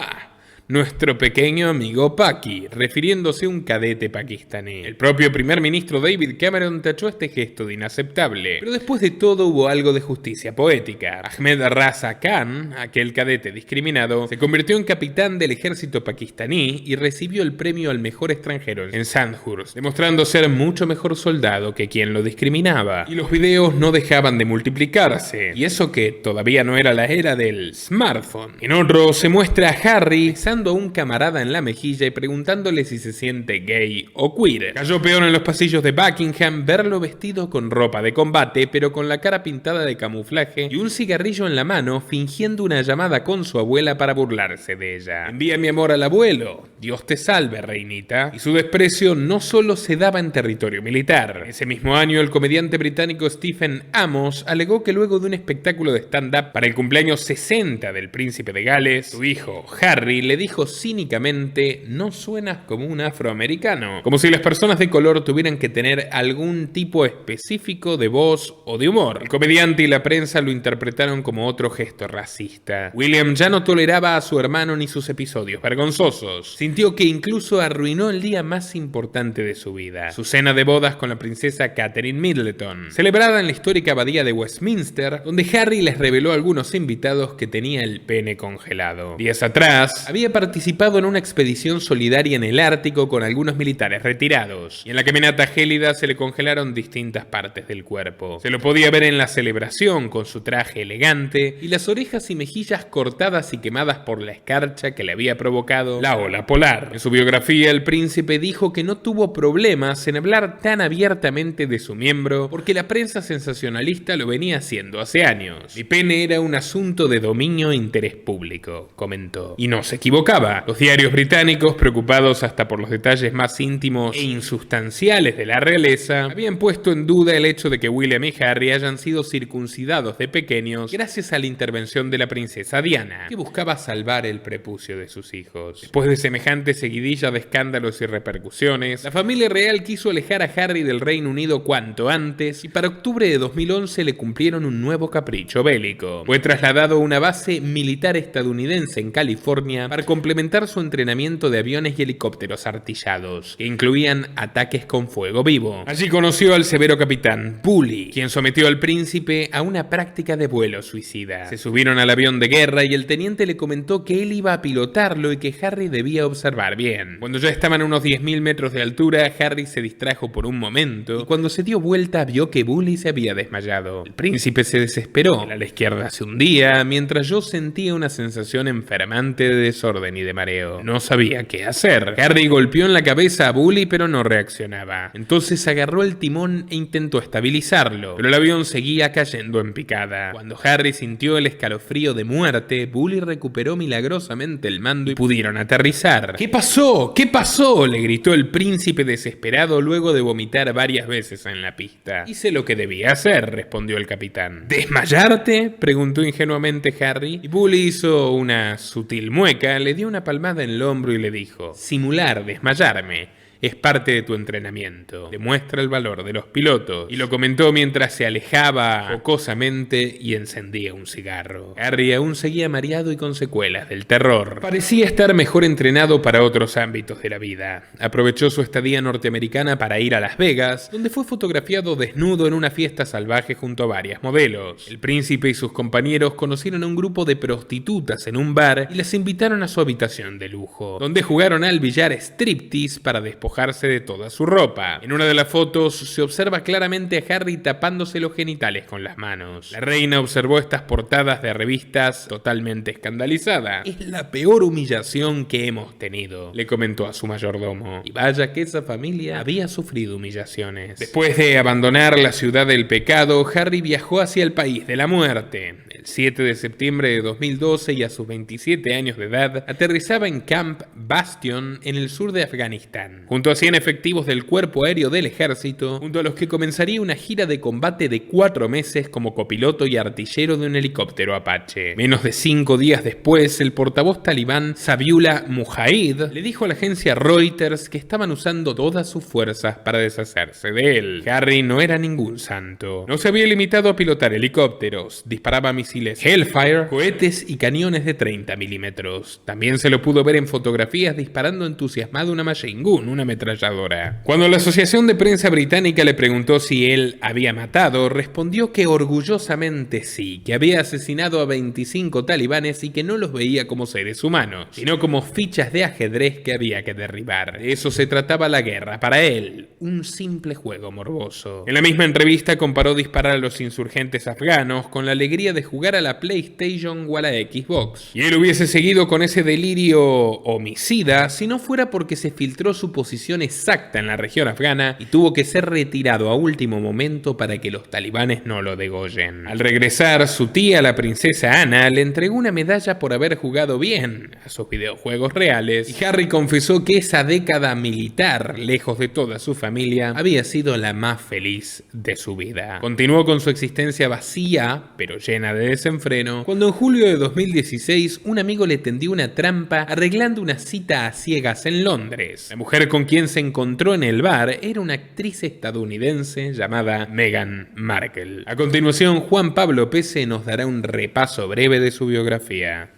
nuestro pequeño amigo Paki, refiriéndose a un cadete pakistaní. El propio primer ministro David Cameron tachó este gesto de inaceptable, pero después de todo hubo algo de justicia poética. Ahmed Raza Khan, aquel cadete discriminado, se convirtió en capitán del ejército pakistaní y recibió el premio al mejor extranjero en Sandhurst, demostrando ser mucho mejor soldado que quien lo discriminaba. Y los videos no dejaban de multiplicarse, y eso que todavía no era la era del smartphone. En otro se muestra a Harry besando a un camarada en la mejilla y preguntándole si se siente gay o queer. Cayó peor en los pasillos de Buckingham verlo vestido con ropa de combate, pero con la cara pintada de camuflaje y un cigarrillo en la mano, fingiendo una llamada con su abuela para burlarse de ella. Envía mi amor al abuelo. Dios te salve, reinita. Y su desprecio no solo se daba en territorio militar. Ese mismo año, el comediante británico Stephen Amos alegó que luego de un espectáculo de stand-up para el cumpleaños 60 del príncipe de Gales, su hijo Harry le dijo cínicamente: no suenas como un afroamericano, como si las personas de color tuvieran que tener algún tipo específico de voz o de humor. El comediante y la prensa lo interpretaron como otro gesto racista. William ya no toleraba a su hermano ni sus episodios vergonzosos. Sintió que incluso arruinó el día más importante de su vida, su cena de bodas con la princesa Catherine Middleton, celebrada en la histórica abadía de Westminster, donde Harry les reveló a algunos invitados que tenía el pene congelado. Días atrás, había participado en una expedición solidaria en el Ártico con algunos militares retirados, y en la caminata gélida se le congelaron distintas partes del cuerpo. Se lo podía ver en la celebración con su traje elegante y las orejas y mejillas cortadas y quemadas por la escarcha que le había provocado la ola polar. En su biografía, el príncipe dijo que no tuvo problemas en hablar tan abiertamente de su miembro porque la prensa sensacionalista lo venía haciendo hace años. Mi pene era un asunto de dominio e interés público, comentó. Y no se equivocaba. Los diarios británicos, preocupados hasta por los detalles más íntimos e insustanciales de la realeza, habían puesto en duda el hecho de que William y Harry hayan sido circuncidados de pequeños gracias a la intervención de la princesa Diana, que buscaba salvar el prepucio de sus hijos. Después de semejante seguidilla de escándalos y repercusiones, la familia real quiso alejar a Harry del Reino Unido cuanto antes, y para octubre de 2011 le cumplieron un nuevo capricho bélico. Fue trasladado a una base militar estadounidense en California para complementar su entrenamiento de aviones y helicópteros artillados, que incluían ataques con fuego vivo. Allí conoció al severo capitán Bully, quien sometió al príncipe a una práctica de vuelo suicida. Se subieron al avión de guerra y el teniente le comentó que él iba a pilotarlo y que Harry debía observar bien. Cuando ya estaban a unos 10.000 metros de altura, Harry se distrajo por un momento y cuando se dio vuelta vio que Bully se había desmayado. El príncipe se desesperó. El ala izquierda se hundía, mientras yo sentía una sensación enfermante de desorden y de mareo. No sabía qué hacer. Harry golpeó en la cabeza a Bully, pero no reaccionaba. Entonces agarró el timón e intentó estabilizarlo, pero el avión seguía cayendo en picada. Cuando Harry sintió el escalofrío de muerte, Bully recuperó milagrosamente el mando y pudieron aterrizar. ¿Qué pasó? ¿Qué pasó?, le gritó el príncipe desesperado luego de vomitar varias veces en la pista. Hice lo que debía hacer, respondió el capitán. ¿Desmayarte?, preguntó ingenuamente Harry, y Bully hizo una sutil mueca, le dio una palmada en el hombro y le dijo: simular desmayarme es parte de tu entrenamiento. Demuestra el valor de los pilotos. Y lo comentó mientras se alejaba jocosamente y encendía un cigarro. Harry aún seguía mareado y con secuelas del terror. Parecía estar mejor entrenado para otros ámbitos de la vida. Aprovechó su estadía norteamericana para ir a Las Vegas, donde fue fotografiado desnudo en una fiesta salvaje junto a varias modelos. El príncipe y sus compañeros conocieron a un grupo de prostitutas en un bar y las invitaron a su habitación de lujo, donde jugaron al billar striptease para despojarse de toda su ropa. En una de las fotos se observa claramente a Harry tapándose los genitales con las manos. La reina observó estas portadas de revistas totalmente escandalizada. Es la peor humillación que hemos tenido, le comentó a su mayordomo. Y vaya que esa familia había sufrido humillaciones. Después de abandonar la ciudad del pecado, Harry viajó hacia el país de la muerte. El 7 de septiembre de 2012 y a sus 27 años de edad, aterrizaba en Camp Bastion en el sur de Afganistán, junto a 100 efectivos del cuerpo aéreo del ejército, junto a los que comenzaría una gira de combate de 4 meses como copiloto y artillero de un helicóptero Apache. Menos de 5 días después, el portavoz talibán Zabiullah Mujahid le dijo a la agencia Reuters que estaban usando todas sus fuerzas para deshacerse de él. Harry no era ningún santo. No se había limitado a pilotar helicópteros, disparaba misiles misiles Hellfire, cohetes y cañones de 30 milímetros. También se lo pudo ver en fotografías disparando entusiasmado una machine gun, una ametralladora. Cuando la Asociación de Prensa Británica le preguntó si él había matado, respondió que orgullosamente sí, que había asesinado a 25 talibanes y que no los veía como seres humanos, sino como fichas de ajedrez que había que derribar. De eso se trataba la guerra, para él, un simple juego morboso. En la misma entrevista comparó disparar a los insurgentes afganos con la alegría de jugar a la PlayStation o a la Xbox. Y él hubiese seguido con ese delirio homicida si no fuera porque se filtró su posición exacta en la región afgana y tuvo que ser retirado a último momento para que los talibanes no lo degollen. Al regresar, su tía, la princesa Ana, le entregó una medalla por haber jugado bien a sus videojuegos reales, y Harry confesó que esa década militar, lejos de toda su familia, había sido la más feliz de su vida. Continuó con su existencia vacía, pero llena de desenfreno, cuando en julio de 2016 un amigo le tendió una trampa arreglando una cita a ciegas en Londres. La mujer con quien se encontró en el bar era una actriz estadounidense llamada Meghan Markle. A continuación, Juan Pablo Pese nos dará un repaso breve de su biografía.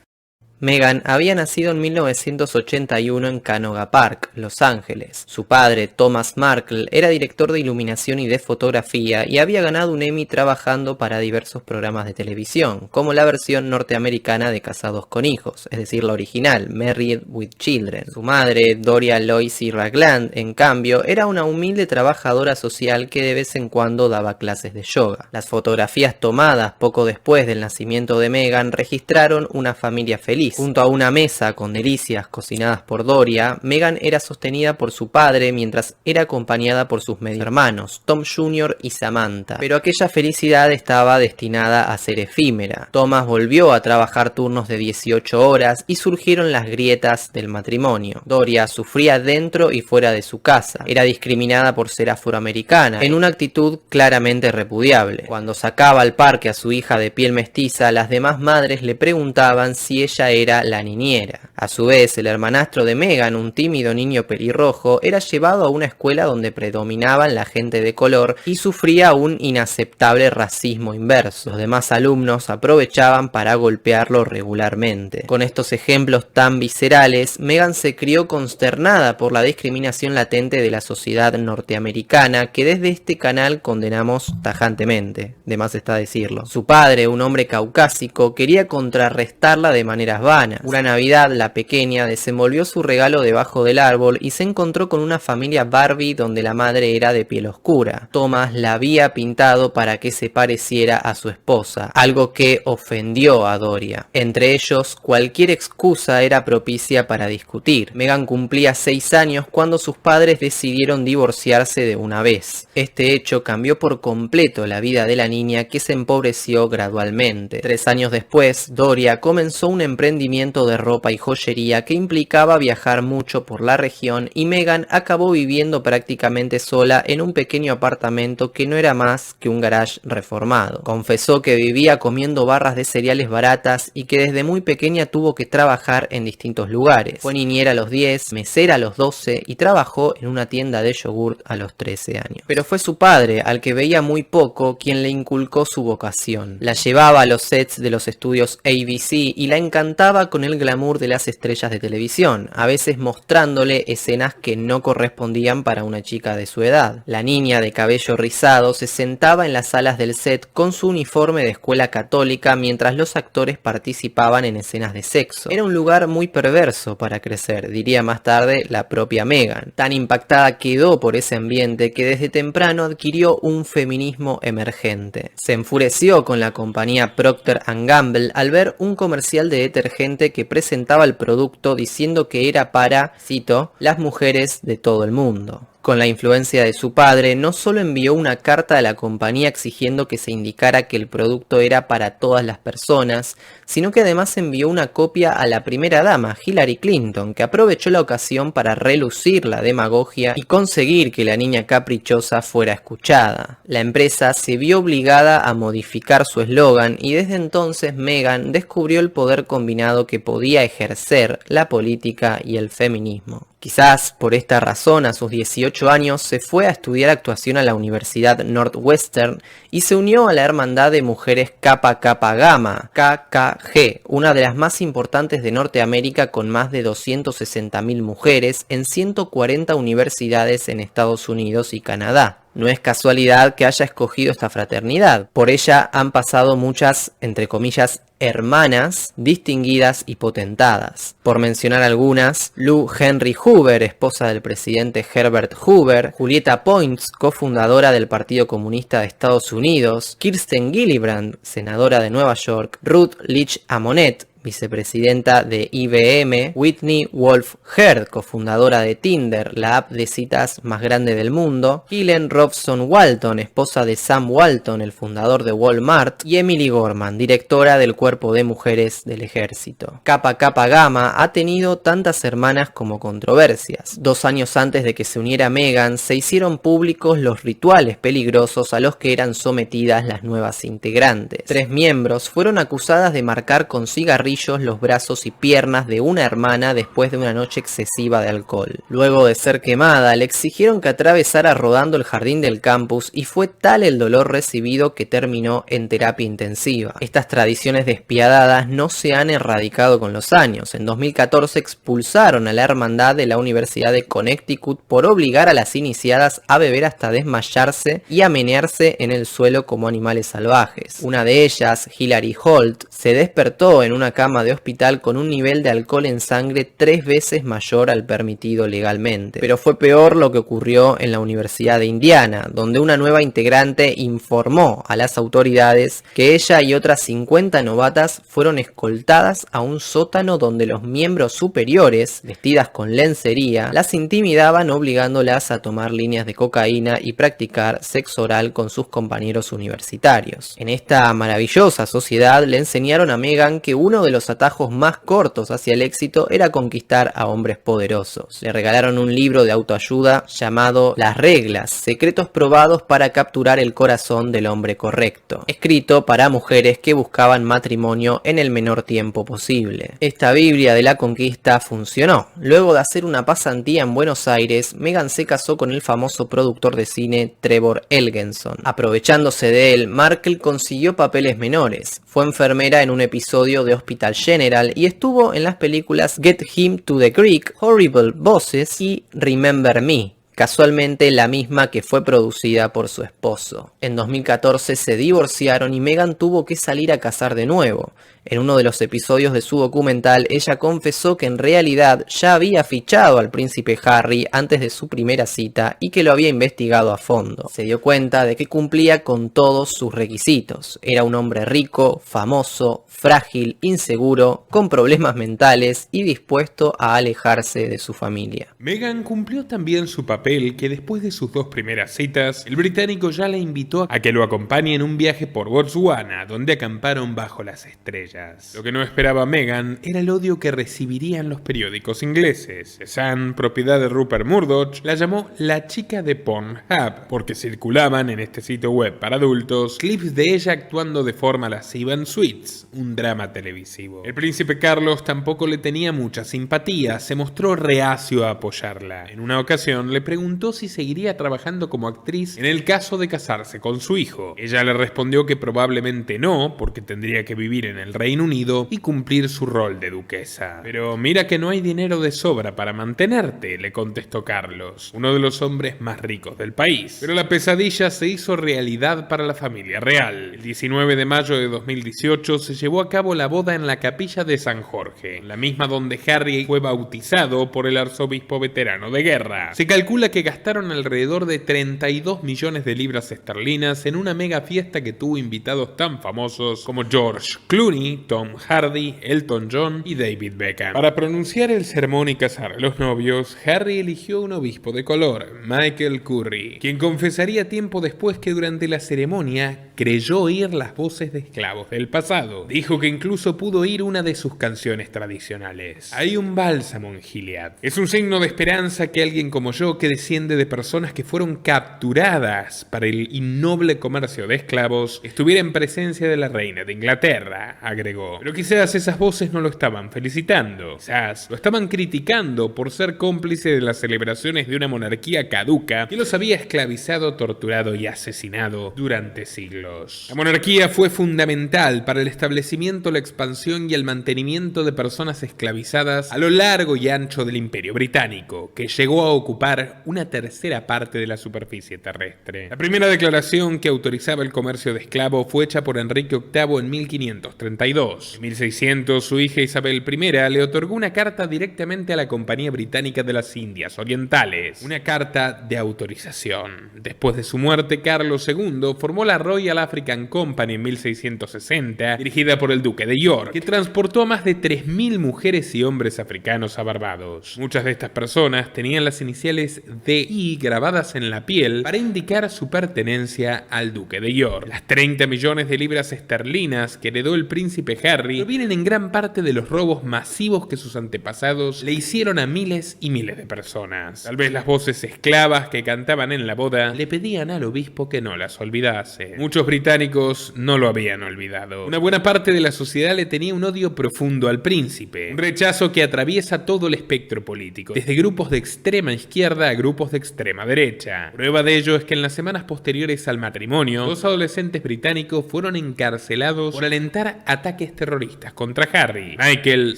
Meghan había nacido en 1981 en Canoga Park, Los Ángeles. Su padre, Thomas Markle, era director de iluminación y de fotografía y había ganado un Emmy trabajando para diversos programas de televisión, como la versión norteamericana de Casados con Hijos, es decir, la original, Married with Children. Su madre, Doria Loisy Ragland, en cambio, era una humilde trabajadora social que de vez en cuando daba clases de yoga. Las fotografías tomadas poco después del nacimiento de Meghan registraron una familia feliz. Junto a una mesa con delicias cocinadas por Doria, Meghan era sostenida por su padre mientras era acompañada por sus medio hermanos, Tom Jr. y Samantha. Pero aquella felicidad estaba destinada a ser efímera. Thomas volvió a trabajar turnos de 18 horas y surgieron las grietas del matrimonio. Doria sufría dentro y fuera de su casa. Era discriminada por ser afroamericana, en una actitud claramente repudiable. Cuando sacaba al parque a su hija de piel mestiza, las demás madres le preguntaban si ella era la niñera. A su vez, el hermanastro de Meghan, un tímido niño pelirrojo, era llevado a una escuela donde predominaban la gente de color y sufría un inaceptable racismo inverso. Los demás alumnos aprovechaban para golpearlo regularmente. Con estos ejemplos tan viscerales, Meghan se crió consternada por la discriminación latente de la sociedad norteamericana que desde este canal condenamos tajantemente, de más está decirlo. Su padre, un hombre caucásico, quería contrarrestarla de maneras vanas. Una Navidad, la pequeña desenvolvió su regalo debajo del árbol y se encontró con una familia Barbie donde la madre era de piel oscura. Thomas la había pintado para que se pareciera a su esposa, algo que ofendió a Doria. Entre ellos, cualquier excusa era propicia para discutir. Meghan cumplía 6 años cuando sus padres decidieron divorciarse de una vez. Este hecho cambió por completo la vida de la niña, que se empobreció gradualmente. 3 años después, Doria comenzó un emprendimiento de ropa y joyería que implicaba viajar mucho por la región, y Meghan acabó viviendo prácticamente sola en un pequeño apartamento que no era más que un garage reformado. Confesó que vivía comiendo barras de cereales baratas y que desde muy pequeña tuvo que trabajar en distintos lugares. Fue niñera a los 10, mesera a los 12 y trabajó en una tienda de yogurt a los 13 años. Pero fue su padre, al que veía muy poco, quien le inculcó su vocación. La llevaba a los sets de los estudios ABC y la encantaba con el glamour de las estrellas de televisión, a veces mostrándole escenas que no correspondían para una chica de su edad. La niña de cabello rizado se sentaba en las salas del set con su uniforme de escuela católica mientras los actores participaban en escenas de sexo. Era un lugar muy perverso para crecer, diría más tarde la propia Meghan. Tan impactada quedó por ese ambiente que desde temprano adquirió un feminismo emergente. Se enfureció con la compañía Procter & Gamble al ver un comercial de detergente que presentaba el producto diciendo que era para, cito, las mujeres de todo el mundo. Con la influencia de su padre, no solo envió una carta a la compañía exigiendo que se indicara que el producto era para todas las personas, sino que además envió una copia a la primera dama, Hillary Clinton, que aprovechó la ocasión para relucir la demagogia y conseguir que la niña caprichosa fuera escuchada. La empresa se vio obligada a modificar su eslogan y desde entonces Meghan descubrió el poder combinado que podía ejercer la política y el feminismo. Quizás por esta razón, a sus 18 años se fue a estudiar actuación a la Universidad Northwestern y se unió a la Hermandad de Mujeres Kappa Kappa Gamma, KKG, una de las más importantes de Norteamérica con más de 260.000 mujeres en 140 universidades en Estados Unidos y Canadá. No es casualidad que haya escogido esta fraternidad. Por ella han pasado muchas, entre comillas, hermanas distinguidas y potentadas. Por mencionar algunas, Lou Henry Hoover, esposa del presidente Herbert Hoover, Julieta Points, cofundadora del Partido Comunista de Estados Unidos, Kirsten Gillibrand, senadora de Nueva York, Ruth Leach Amonet, vicepresidenta de IBM, Whitney Wolfe Herd, cofundadora de Tinder, la app de citas más grande del mundo, Helen Robson Walton, esposa de Sam Walton, el fundador de Walmart, y Emily Gorman, directora del Cuerpo de Mujeres del Ejército. Kappa Kappa Gamma ha tenido tantas hermanas como controversias. 2 años antes de que se uniera Meghan, se hicieron públicos los rituales peligrosos a los que eran sometidas las nuevas integrantes. 3 miembros fueron acusadas de marcar con cigarrillos los brazos y piernas de una hermana después de una noche excesiva de alcohol. Luego de ser quemada, le exigieron que atravesara rodando el jardín del campus y fue tal el dolor recibido que terminó en terapia intensiva. Estas tradiciones despiadadas no se han erradicado con los años. En 2014 expulsaron a la hermandad de la Universidad de Connecticut por obligar a las iniciadas a beber hasta desmayarse y a menearse en el suelo como animales salvajes. Una de ellas, Hilary Holt, se despertó en una cama de hospital con un nivel de alcohol en sangre 3 veces mayor al permitido legalmente. Pero fue peor lo que ocurrió en la Universidad de Indiana, donde una nueva integrante informó a las autoridades que ella y otras 50 novatas fueron escoltadas a un sótano donde los miembros superiores, vestidas con lencería, las intimidaban obligándolas a tomar líneas de cocaína y practicar sexo oral con sus compañeros universitarios. En esta maravillosa sociedad le enseñaron a Meghan que uno de los atajos más cortos hacia el éxito era conquistar a hombres poderosos. Le regalaron un libro de autoayuda llamado Las Reglas, secretos probados para capturar el corazón del hombre correcto, escrito para mujeres que buscaban matrimonio en el menor tiempo posible. Esta Biblia de la conquista funcionó. Luego de hacer una pasantía en Buenos Aires, Meghan se casó con el famoso productor de cine Trevor Elgenson. Aprovechándose de él, Markle consiguió papeles menores. Fue enfermera en un episodio de Hospital General y estuvo en las películas Get Him to the Creek, Horrible Bosses y Remember Me, casualmente la misma que fue producida por su esposo. En 2014 se divorciaron y Meghan tuvo que salir a cazar de nuevo. En uno de los episodios de su documental, ella confesó que en realidad ya había fichado al príncipe Harry antes de su primera cita y que lo había investigado a fondo. Se dio cuenta de que cumplía con todos sus requisitos. Era un hombre rico, famoso, frágil, inseguro, con problemas mentales y dispuesto a alejarse de su familia. Meghan cumplió también su papel que después de sus 2 primeras citas, el británico ya la invitó a que lo acompañe en un viaje por Botswana, donde acamparon bajo las estrellas. Lo que no esperaba Meghan era el odio que recibirían los periódicos ingleses. The Sun, propiedad de Rupert Murdoch, la llamó la chica de Pornhub, porque circulaban en este sitio web para adultos clips de ella actuando de forma lasciva en Suits, un drama televisivo. El príncipe Carlos tampoco le tenía mucha simpatía, se mostró reacio a apoyarla. En una ocasión le preguntó si seguiría trabajando como actriz en el caso de casarse con su hijo. Ella le respondió que probablemente no, porque tendría que vivir en el Reino Unido y cumplir su rol de duquesa. Pero mira que no hay dinero de sobra para mantenerte, le contestó Carlos, uno de los hombres más ricos del país. Pero la pesadilla se hizo realidad para la familia real. El 19 de mayo de 2018 se llevó a cabo la boda en la capilla de San Jorge, la misma donde Harry fue bautizado por el arzobispo veterano de guerra. Se calcula que gastaron alrededor de 32 millones de libras esterlinas en una mega fiesta que tuvo invitados tan famosos como George Clooney, Tom Hardy, Elton John y David Beckham. Para pronunciar el sermón y casar a los novios, Harry eligió un obispo de color, Michael Curry, quien confesaría tiempo después que durante la ceremonia creyó oír las voces de esclavos del pasado. Dijo que incluso pudo oír una de sus canciones tradicionales. Hay un bálsamo en Gilead. Es un signo de esperanza que alguien como yo, que desciende de personas que fueron capturadas para el innoble comercio de esclavos, estuviera en presencia de la reina de Inglaterra, agregó. Pero quizás esas voces no lo estaban felicitando. Quizás lo estaban criticando por ser cómplice de las celebraciones de una monarquía caduca que los había esclavizado, torturado y asesinado durante siglos. La monarquía fue fundamental para el establecimiento, la expansión y el mantenimiento de personas esclavizadas a lo largo y ancho del Imperio Británico, que llegó a ocupar una tercera parte de la superficie terrestre. La primera declaración que autorizaba el comercio de esclavos fue hecha por Enrique VIII en 1532. En 1600, su hija Isabel I le otorgó una carta directamente a la Compañía Británica de las Indias Orientales, una carta de autorización. Después de su muerte, Carlos II formó la Royal African Company en 1660, dirigida por el Duque de York, que transportó a más de 3.000 mujeres y hombres africanos a Barbados. Muchas de estas personas tenían las iniciales DI grabadas en la piel para indicar su pertenencia al Duque de York. Las 30 millones de libras esterlinas que heredó el príncipe Harry provienen en gran parte de los robos masivos que sus antepasados le hicieron a miles y miles de personas. Tal vez las voces esclavas que cantaban en la boda le pedían al obispo que no las olvidase. Muchos británicos no lo habían olvidado. Una buena parte de la sociedad le tenía un odio profundo al príncipe, un rechazo que atraviesa todo el espectro político, desde grupos de extrema izquierda a grupos de extrema derecha. Prueba de ello es que en las semanas posteriores al matrimonio, dos adolescentes británicos fueron encarcelados por alentar ataques terroristas contra Harry: Michael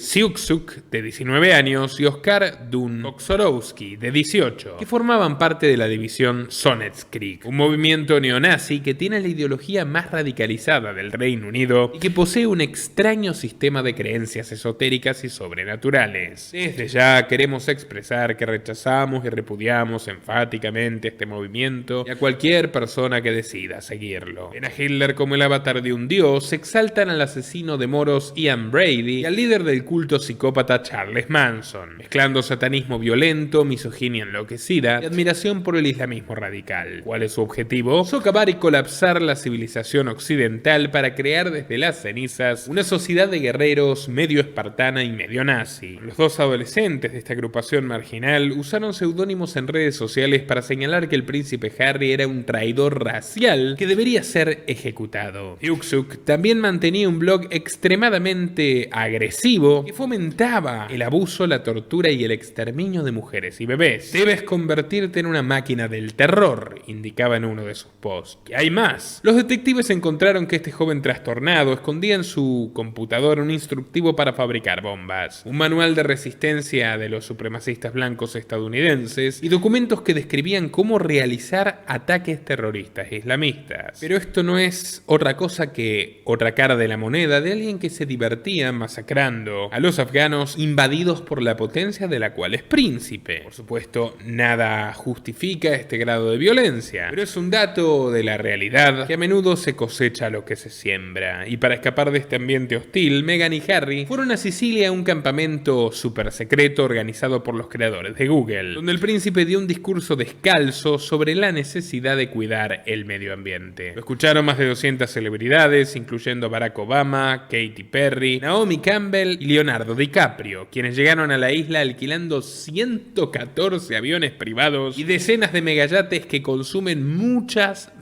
Siuksuk, de 19 años, y Oscar Dunn Oxorowski, de 18, que formaban parte de la división Sonnets-Creek, un movimiento neonazi que tiene la ideología más radicalizada del Reino Unido y que posee un extraño sistema de creencias esotéricas y sobrenaturales. Desde ya queremos expresar que rechazamos y repudiamos enfáticamente este movimiento y a cualquier persona que decida seguirlo. Ven a Hitler como el avatar de un dios, exaltan al asesino de moros Ian Brady y al líder del culto psicópata Charles Manson, mezclando satanismo violento, misoginia enloquecida y admiración por el islamismo radical. ¿Cuál es su objetivo? Socavar y colapsar la civilización occidental para crear desde las cenizas una sociedad de guerreros medio espartana y medio nazi. Los dos adolescentes de esta agrupación marginal usaron seudónimos en redes sociales para señalar que el príncipe Harry era un traidor racial que debería ser ejecutado. Siuksuk también mantenía un blog extremadamente agresivo que fomentaba el abuso, la tortura y el exterminio de mujeres y bebés. Debes convertirte en una máquina del terror, indicaba en uno de sus posts. ¿Qué hay más? Los detectives encontraron que este joven trastornado escondía en su computadora un instructivo para fabricar bombas, un manual de resistencia de los supremacistas blancos estadounidenses y documentos que describían cómo realizar ataques terroristas islamistas. Pero esto no es otra cosa que otra cara de la moneda de alguien que se divertía masacrando a los afganos invadidos por la potencia de la cual es príncipe. Por supuesto, nada justifica este grado de violencia, pero es un dato de la realidad que a menudo se cosecha lo que se siembra. Y para escapar de este ambiente hostil, Meghan y Harry fueron a Sicilia a un campamento súper secreto organizado por los creadores de Google, donde el príncipe dio un discurso descalzo sobre la necesidad de cuidar el medio ambiente. Lo escucharon más de 200 celebridades, incluyendo Barack Obama, Katy Perry, Naomi Campbell y Leonardo DiCaprio, quienes llegaron a la isla alquilando 114 aviones privados y decenas de megayates que consumen muchas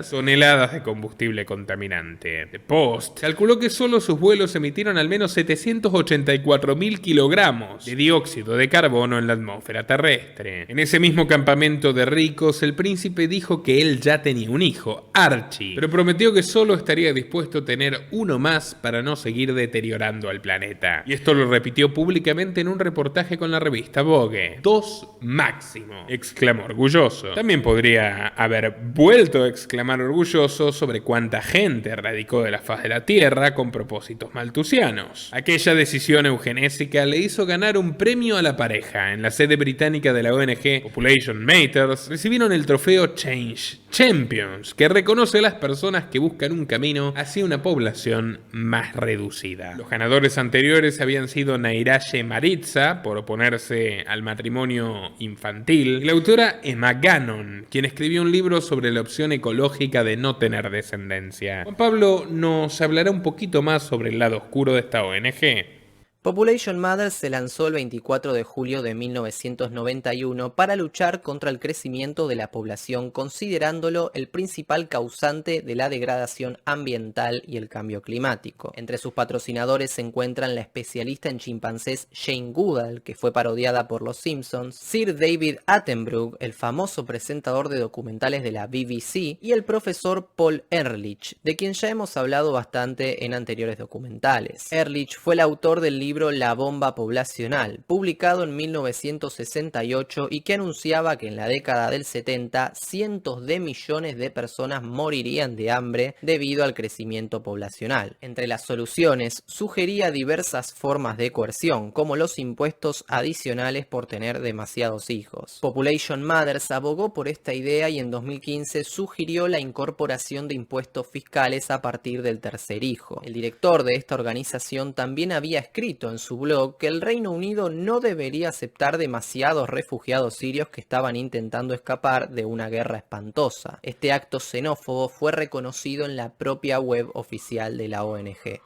toneladas de combustible contaminante. The Post calculó que solo sus vuelos emitieron al menos 784.000 kilogramos de dióxido de carbono en la atmósfera terrestre. En ese mismo campamento de ricos, el príncipe dijo que él ya tenía un hijo, Archie, pero prometió que solo estaría dispuesto a tener uno más para no seguir deteriorando al planeta. Y esto lo repitió públicamente en un reportaje con la revista Vogue. 2 máximo, exclamó orgulloso. También podría haber vuelto a exclamar orgulloso sobre cuánta gente radicó de la faz de la Tierra con propósitos maltusianos. Aquella decisión eugenésica le hizo ganar un premio a la pareja. En la sede británica de la ONG Population Matters recibieron el trofeo Change Champions, que reconoce a las personas que buscan un camino hacia una población más reducida. Los ganadores anteriores habían sido Nairaye Maritza, por oponerse al matrimonio infantil, y la autora Emma Gannon, quien escribió un libro sobre la opción ecológica de no tener descendencia. Juan Pablo nos hablará un poquito más sobre el lado oscuro de esta ONG. Population Matters se lanzó el 24 de julio de 1991 para luchar contra el crecimiento de la población, considerándolo el principal causante de la degradación ambiental y el cambio climático. Entre sus patrocinadores se encuentran la especialista en chimpancés Jane Goodall, que fue parodiada por Los Simpsons, Sir David Attenborough, el famoso presentador de documentales de la BBC, y el profesor Paul Ehrlich, de quien ya hemos hablado bastante en anteriores documentales. Ehrlich fue el autor del libro La bomba poblacional, publicado en 1968 y que anunciaba que en la década del 70 cientos de millones de personas morirían de hambre debido al crecimiento poblacional. Entre las soluciones sugería diversas formas de coerción, como los impuestos adicionales por tener demasiados hijos. Population Matters abogó por esta idea y en 2015 sugirió la incorporación de impuestos fiscales a partir del tercer hijo. El director de esta organización también había escrito en su blog que el Reino Unido no debería aceptar demasiados refugiados sirios que estaban intentando escapar de una guerra espantosa. Este acto xenófobo fue reconocido en la propia web oficial de la ONG.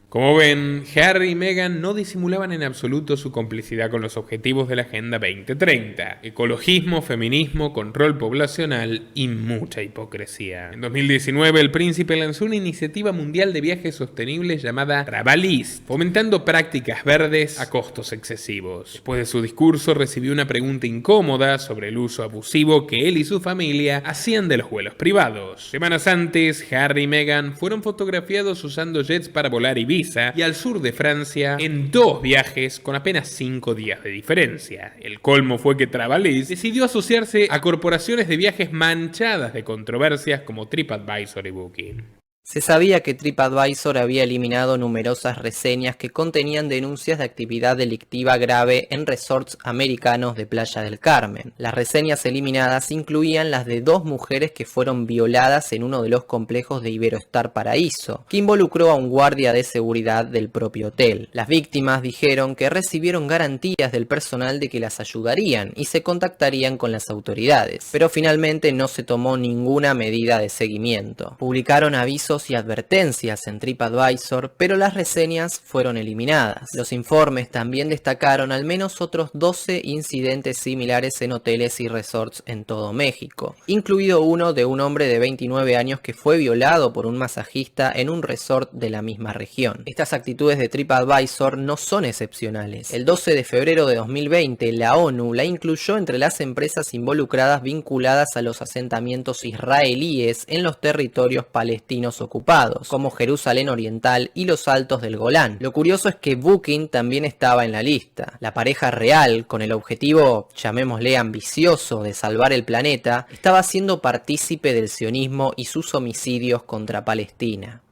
Como ven, Harry y Meghan no disimulaban en absoluto su complicidad con los objetivos de la Agenda 2030. Ecologismo, feminismo, control poblacional y mucha hipocresía. En 2019, el príncipe lanzó una iniciativa mundial de viajes sostenibles llamada Travalist, fomentando prácticas verdes a costos excesivos. Después de su discurso, recibió una pregunta incómoda sobre el uso abusivo que él y su familia hacían de los vuelos privados. Semanas antes, Harry y Meghan fueron fotografiados usando jets para volar Ibiza y al sur de Francia en 2 viajes con apenas 5 días de diferencia. El colmo fue que Travalist decidió asociarse a corporaciones de viajes manchadas de controversias como TripAdvisor y Booking. Se sabía que TripAdvisor había eliminado numerosas reseñas que contenían denuncias de actividad delictiva grave en resorts americanos de Playa del Carmen. Las reseñas eliminadas incluían las de 2 mujeres que fueron violadas en uno de los complejos de Iberostar Paraíso, que involucró a un guardia de seguridad del propio hotel. Las víctimas dijeron que recibieron garantías del personal de que las ayudarían y se contactarían con las autoridades, pero finalmente no se tomó ninguna medida de seguimiento. Publicaron avisos y advertencias en TripAdvisor, pero las reseñas fueron eliminadas. Los informes también destacaron al menos otros 12 incidentes similares en hoteles y resorts en todo México, incluido uno de un hombre de 29 años que fue violado por un masajista en un resort de la misma región. Estas actitudes de TripAdvisor no son excepcionales. El 12 de febrero de 2020, la ONU la incluyó entre las empresas involucradas vinculadas a los asentamientos israelíes en los territorios palestinos ocupados, como Jerusalén Oriental y los Altos del Golán. Lo curioso es que Booking también estaba en la lista. La pareja real, con el objetivo, llamémosle ambicioso, de salvar el planeta, estaba siendo partícipe del sionismo y sus homicidios contra Palestina.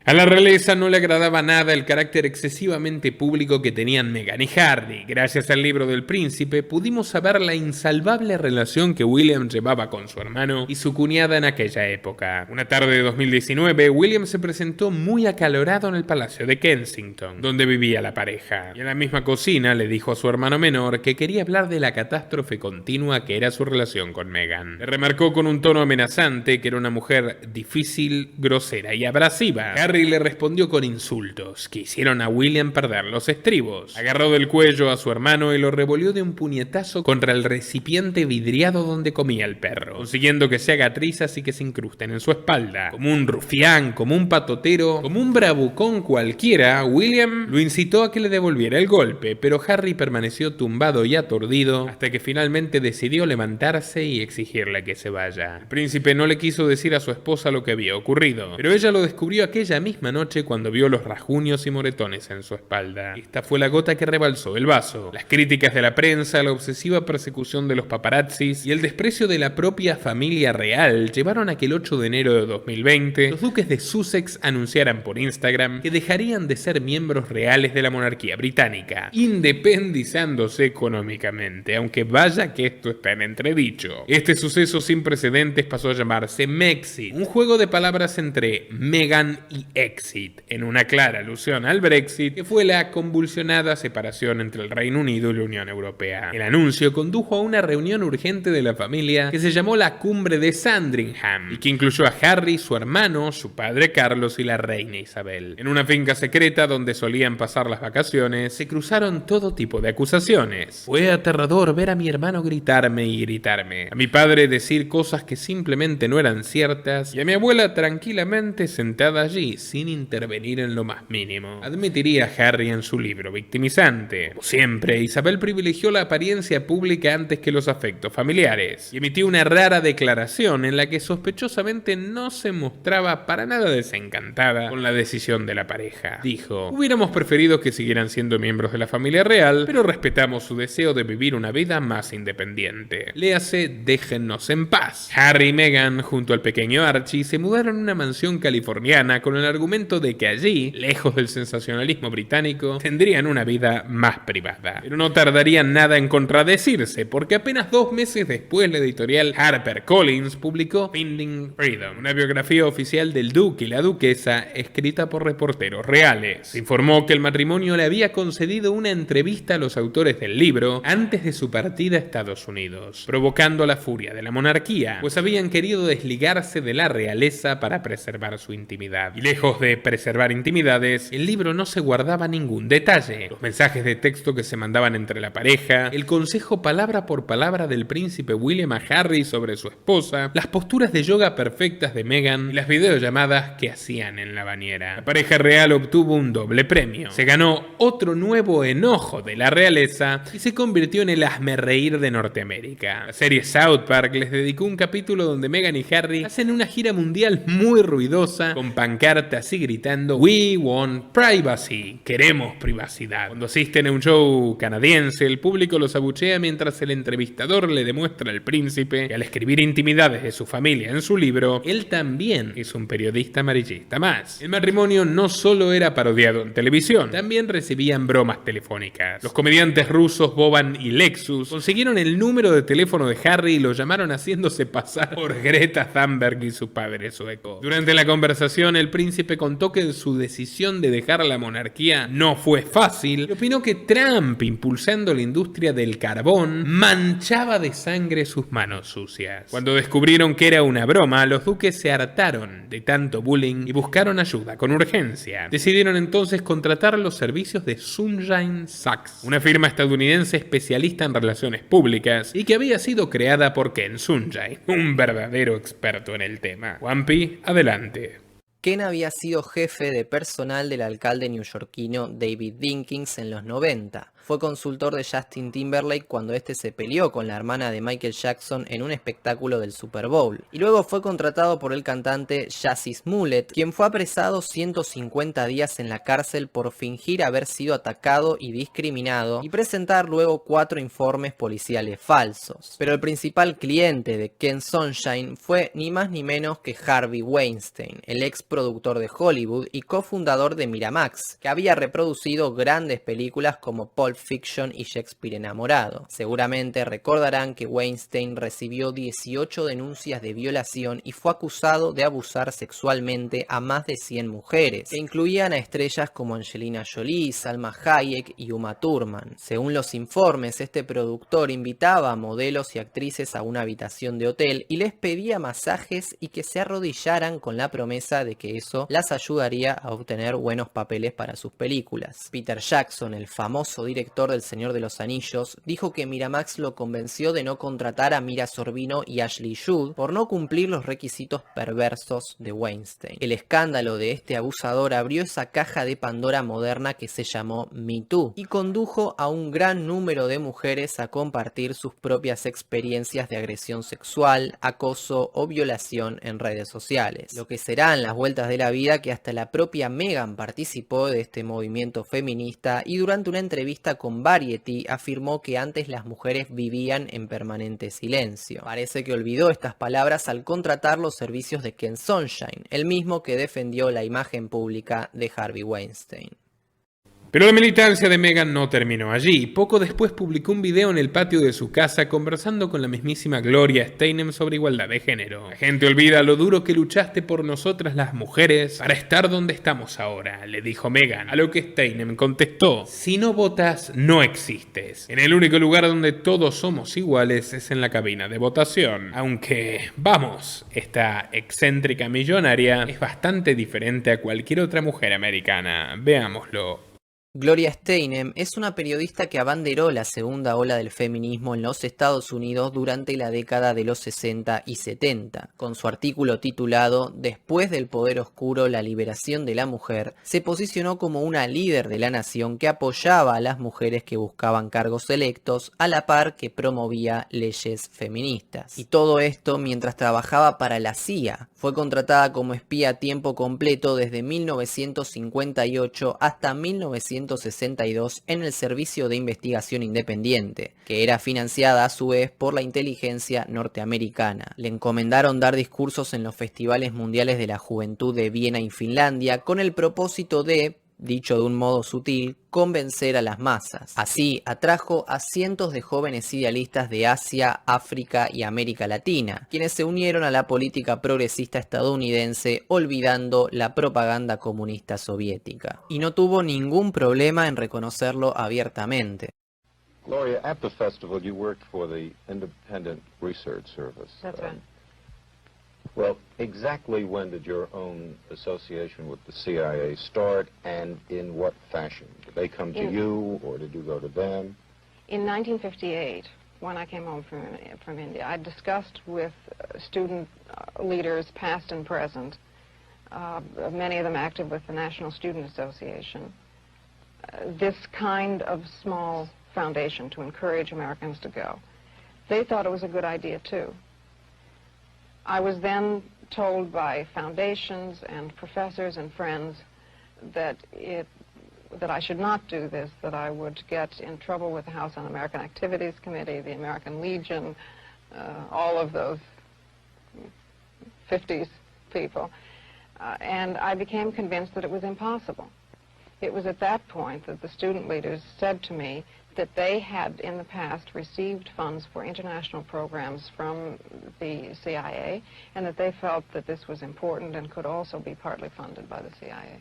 A la realeza no le agradaba nada el carácter excesivamente público que tenían Meghan y Harry. Gracias al libro del príncipe pudimos saber la insalvable relación que William llevaba con su hermano y su cuñada en aquella época. Una tarde de 2019, William se presentó muy acalorado en el Palacio de Kensington, donde vivía la pareja. Y en la misma cocina le dijo a su hermano menor que quería hablar de la catástrofe continua que era su relación con Meghan. Le remarcó con un tono amenazante que era una mujer difícil, grosera y abrasiva. Harry le respondió con insultos que hicieron a William perder los estribos. Agarró del cuello a su hermano y lo revolvió de un puñetazo contra el recipiente vidriado donde comía el perro, consiguiendo que se haga trizas y que se incrusten en su espalda. Como un rufián, como un patotero, como un bravucón cualquiera, William lo incitó a que le devolviera el golpe, pero Harry permaneció tumbado y aturdido hasta que finalmente decidió levantarse y exigirle que se vaya. El príncipe no le quiso decir a su esposa lo que había ocurrido, pero ella lo descubrió aquella misma noche cuando vio los rasguños y moretones en su espalda. Esta fue la gota que rebalsó el vaso. Las críticas de la prensa, la obsesiva persecución de los paparazzis y el desprecio de la propia familia real llevaron a que el 8 de enero de 2020 los duques de Sussex anunciaran por Instagram que dejarían de ser miembros reales de la monarquía británica, independizándose económicamente, aunque vaya que esto está en entredicho. Este suceso sin precedentes pasó a llamarse Mexit, un juego de palabras entre Meghan y Exit, en una clara alusión al Brexit, que fue la convulsionada separación entre el Reino Unido y la Unión Europea. El anuncio condujo a una reunión urgente de la familia que se llamó la Cumbre de Sandringham y que incluyó a Harry, su hermano, su padre Carlos y la reina Isabel. En una finca secreta donde solían pasar las vacaciones, se cruzaron todo tipo de acusaciones. Fue aterrador ver a mi hermano gritarme y gritarme, a mi padre decir cosas que simplemente no eran ciertas y a mi abuela tranquilamente sentada allí sin intervenir en lo más mínimo, admitiría Harry en su libro victimizante. Como siempre, Isabel privilegió la apariencia pública antes que los afectos familiares y emitió una rara declaración en la que sospechosamente no se mostraba para nada desencantada con la decisión de la pareja. Dijo: hubiéramos preferido que siguieran siendo miembros de la familia real, pero respetamos su deseo de vivir una vida más independiente. Léase, déjennos en paz. Harry y Meghan, junto al pequeño Archie, se mudaron a una mansión californiana con el argumento de que allí, lejos del sensacionalismo británico, tendrían una vida más privada. Pero no tardarían nada en contradecirse, porque apenas 2 meses después la editorial HarperCollins publicó Finding Freedom, una biografía oficial del duque y la duquesa escrita por reporteros reales. Se informó que el matrimonio le había concedido una entrevista a los autores del libro antes de su partida a Estados Unidos, provocando la furia de la monarquía, pues habían querido desligarse de la realeza para preservar su intimidad. Y lejos de preservar intimidades, el libro no se guardaba ningún detalle. Los mensajes de texto que se mandaban entre la pareja, el consejo palabra por palabra del príncipe William a Harry sobre su esposa, las posturas de yoga perfectas de Meghan y las videollamadas que hacían en la bañera. La pareja real obtuvo un doble premio. Se ganó otro nuevo enojo de la realeza y se convirtió en el hazmerreír de Norteamérica. La serie South Park les dedicó un capítulo donde Meghan y Harry hacen una gira mundial muy ruidosa con pancartas y gritando "We want privacy", queremos privacidad. Cuando asisten a un show canadiense, el público los abuchea mientras el entrevistador le demuestra al príncipe que al escribir intimidades de su familia en su libro, él también es un periodista amarillista más. El matrimonio no solo era parodiado en televisión, también recibían bromas telefónicas. Los comediantes rusos Boban y Lexus consiguieron el número de teléfono de Harry y lo llamaron haciéndose pasar por Greta Thunberg y su padre sueco. Durante la conversación, el príncipe contó que su decisión de dejar la monarquía no fue fácil y opinó que Trump, impulsando la industria del carbón, manchaba de sangre sus manos sucias. Cuando descubrieron que era una broma, los duques se hartaron de tanto bullying y buscaron ayuda con urgencia. Decidieron entonces contratar los servicios de Sunshine Sachs, una firma estadounidense especialista en relaciones públicas y que había sido creada por Ken Sunshine, un verdadero experto en el tema. Juanpi, adelante. Ken había sido jefe de personal del alcalde neoyorquino David Dinkins en los 90. Fue consultor de Justin Timberlake cuando este se peleó con la hermana de Michael Jackson en un espectáculo del Super Bowl. Y luego fue contratado por el cantante Jussie Smollett, quien fue apresado 150 días en la cárcel por fingir haber sido atacado y discriminado y presentar luego 4 informes policiales falsos. Pero el principal cliente de Ken Sunshine fue ni más ni menos que Harvey Weinstein, el ex productor de Hollywood y cofundador de Miramax, que había reproducido grandes películas como Pulp Fiction y Shakespeare enamorado. Seguramente recordarán que Weinstein recibió 18 denuncias de violación y fue acusado de abusar sexualmente a más de 100 mujeres, que incluían a estrellas como Angelina Jolie, Salma Hayek y Uma Thurman. Según los informes, este productor invitaba a modelos y actrices a una habitación de hotel y les pedía masajes y que se arrodillaran con la promesa de que eso las ayudaría a obtener buenos papeles para sus películas. Peter Jackson, el famoso director del Señor de los Anillos, dijo que Miramax lo convenció de no contratar a Mira Sorvino y Ashley Judd por no cumplir los requisitos perversos de Weinstein. El escándalo de este abusador abrió esa caja de Pandora moderna que se llamó Me Too y condujo a un gran número de mujeres a compartir sus propias experiencias de agresión sexual, acoso o violación en redes sociales. Lo que serán las vueltas de la vida que hasta la propia Meghan participó de este movimiento feminista y durante una entrevista con Variety afirmó que antes las mujeres vivían en permanente silencio. Parece que olvidó estas palabras al contratar los servicios de Ken Sunshine, el mismo que defendió la imagen pública de Harvey Weinstein. Pero la militancia de Meghan no terminó allí. Poco después publicó un video en el patio de su casa conversando con la mismísima Gloria Steinem sobre igualdad de género. La gente olvida lo duro que luchaste por nosotras las mujeres para estar donde estamos ahora, le dijo Meghan, a lo que Steinem contestó: si no votas, no existes. En el único lugar donde todos somos iguales es en la cabina de votación. Aunque, vamos, esta excéntrica millonaria es bastante diferente a cualquier otra mujer americana. Veámoslo. Gloria Steinem es una periodista que abanderó la segunda ola del feminismo en los Estados Unidos durante la década de los 60 y 70. Con su artículo titulado "Después del poder oscuro, la liberación de la mujer", se posicionó como una líder de la nación que apoyaba a las mujeres que buscaban cargos electos, a la par que promovía leyes feministas. Y todo esto mientras trabajaba para la CIA. Fue contratada como espía a tiempo completo desde 1958 hasta 1962 en el Servicio de Investigación Independiente, que era financiada a su vez por la inteligencia norteamericana. Le encomendaron dar discursos en los festivales mundiales de la juventud de Viena y Finlandia con el propósito de, dicho de un modo sutil, convencer a las masas. Así, atrajo a cientos de jóvenes idealistas de Asia, África y América Latina, quienes se unieron a la política progresista estadounidense olvidando la propaganda comunista soviética. Y no tuvo ningún problema en reconocerlo abiertamente. Gloria, at the festival you worked for the Independent Research Service. That's right. Well, exactly when did your own association with the CIA start, and in what fashion? Did they come to you, or did you go to them? In 1958, when I came home from India, I discussed with student leaders, past and present, many of them active with the National Student Association, this kind of small foundation to encourage Americans to go. They thought it was a good idea, too. I was then told by foundations and professors and friends that I should not do this, that I would get in trouble with the House Un-American Activities Committee, the American Legion, all of those 50s people. And I became convinced that it was impossible. It was at that point that the student leaders said to me that they had in the past received funds for international programs from the CIA, and that they felt that this was important and could also be partly funded by the CIA.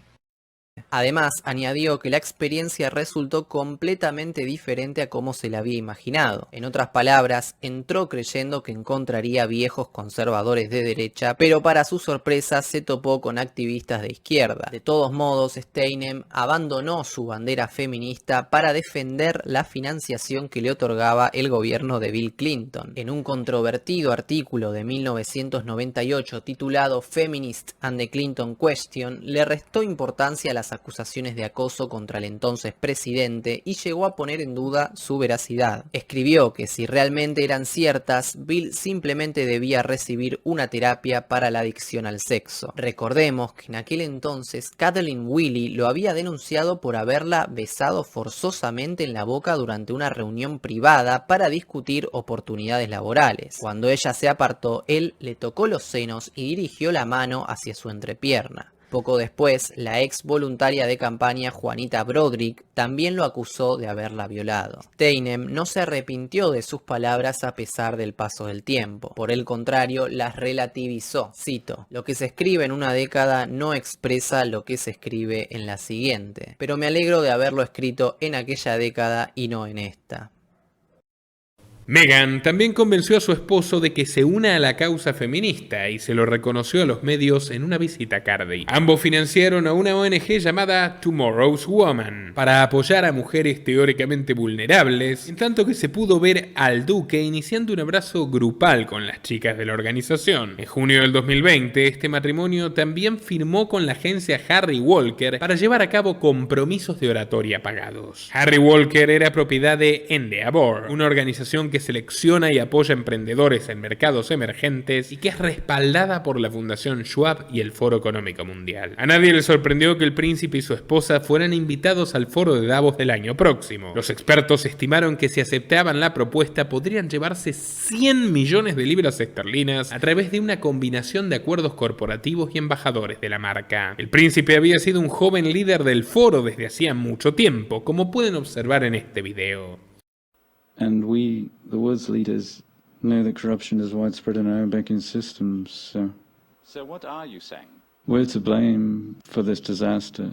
Además, añadió que la experiencia resultó completamente diferente a como se la había imaginado. En otras palabras, entró creyendo que encontraría viejos conservadores de derecha, pero para su sorpresa se topó con activistas de izquierda. De todos modos, Steinem abandonó su bandera feminista para defender la financiación que le otorgaba el gobierno de Bill Clinton. En un controvertido artículo de 1998 titulado "Feminist and the Clinton Question", le restó importancia a las acusaciones de acoso contra el entonces presidente y llegó a poner en duda su veracidad. Escribió que si realmente eran ciertas, Bill simplemente debía recibir una terapia para la adicción al sexo. Recordemos que en aquel entonces Kathleen Willey lo había denunciado por haberla besado forzosamente en la boca durante una reunión privada para discutir oportunidades laborales. Cuando ella se apartó, él le tocó los senos y dirigió la mano hacia su entrepierna. Poco después, la ex voluntaria de campaña Juanita Broaddrick también lo acusó de haberla violado. Steinem no se arrepintió de sus palabras a pesar del paso del tiempo. Por el contrario, las relativizó. Cito: "Lo que se escribe en una década no expresa lo que se escribe en la siguiente. Pero me alegro de haberlo escrito en aquella década y no en esta". Meghan también convenció a su esposo de que se una a la causa feminista y se lo reconoció a los medios en una visita a Cardiff. Ambos financiaron a una ONG llamada Tomorrow's Woman para apoyar a mujeres teóricamente vulnerables, en tanto que se pudo ver al duque iniciando un abrazo grupal con las chicas de la organización. En junio del 2020, este matrimonio también firmó con la agencia Harry Walker para llevar a cabo compromisos de oratoria pagados. Harry Walker era propiedad de Endeavour, una organización que selecciona y apoya emprendedores en mercados emergentes y que es respaldada por la Fundación Schwab y el Foro Económico Mundial. A nadie le sorprendió que el príncipe y su esposa fueran invitados al foro de Davos del año próximo. Los expertos estimaron que si aceptaban la propuesta podrían llevarse 100 millones de libras esterlinas a través de una combinación de acuerdos corporativos y embajadores de la marca. El príncipe había sido un joven líder del foro desde hacía mucho tiempo, como pueden observar en este video. And we, the world's leaders, know that corruption is widespread in our banking systems, So what are you saying? we're to blame for this disaster.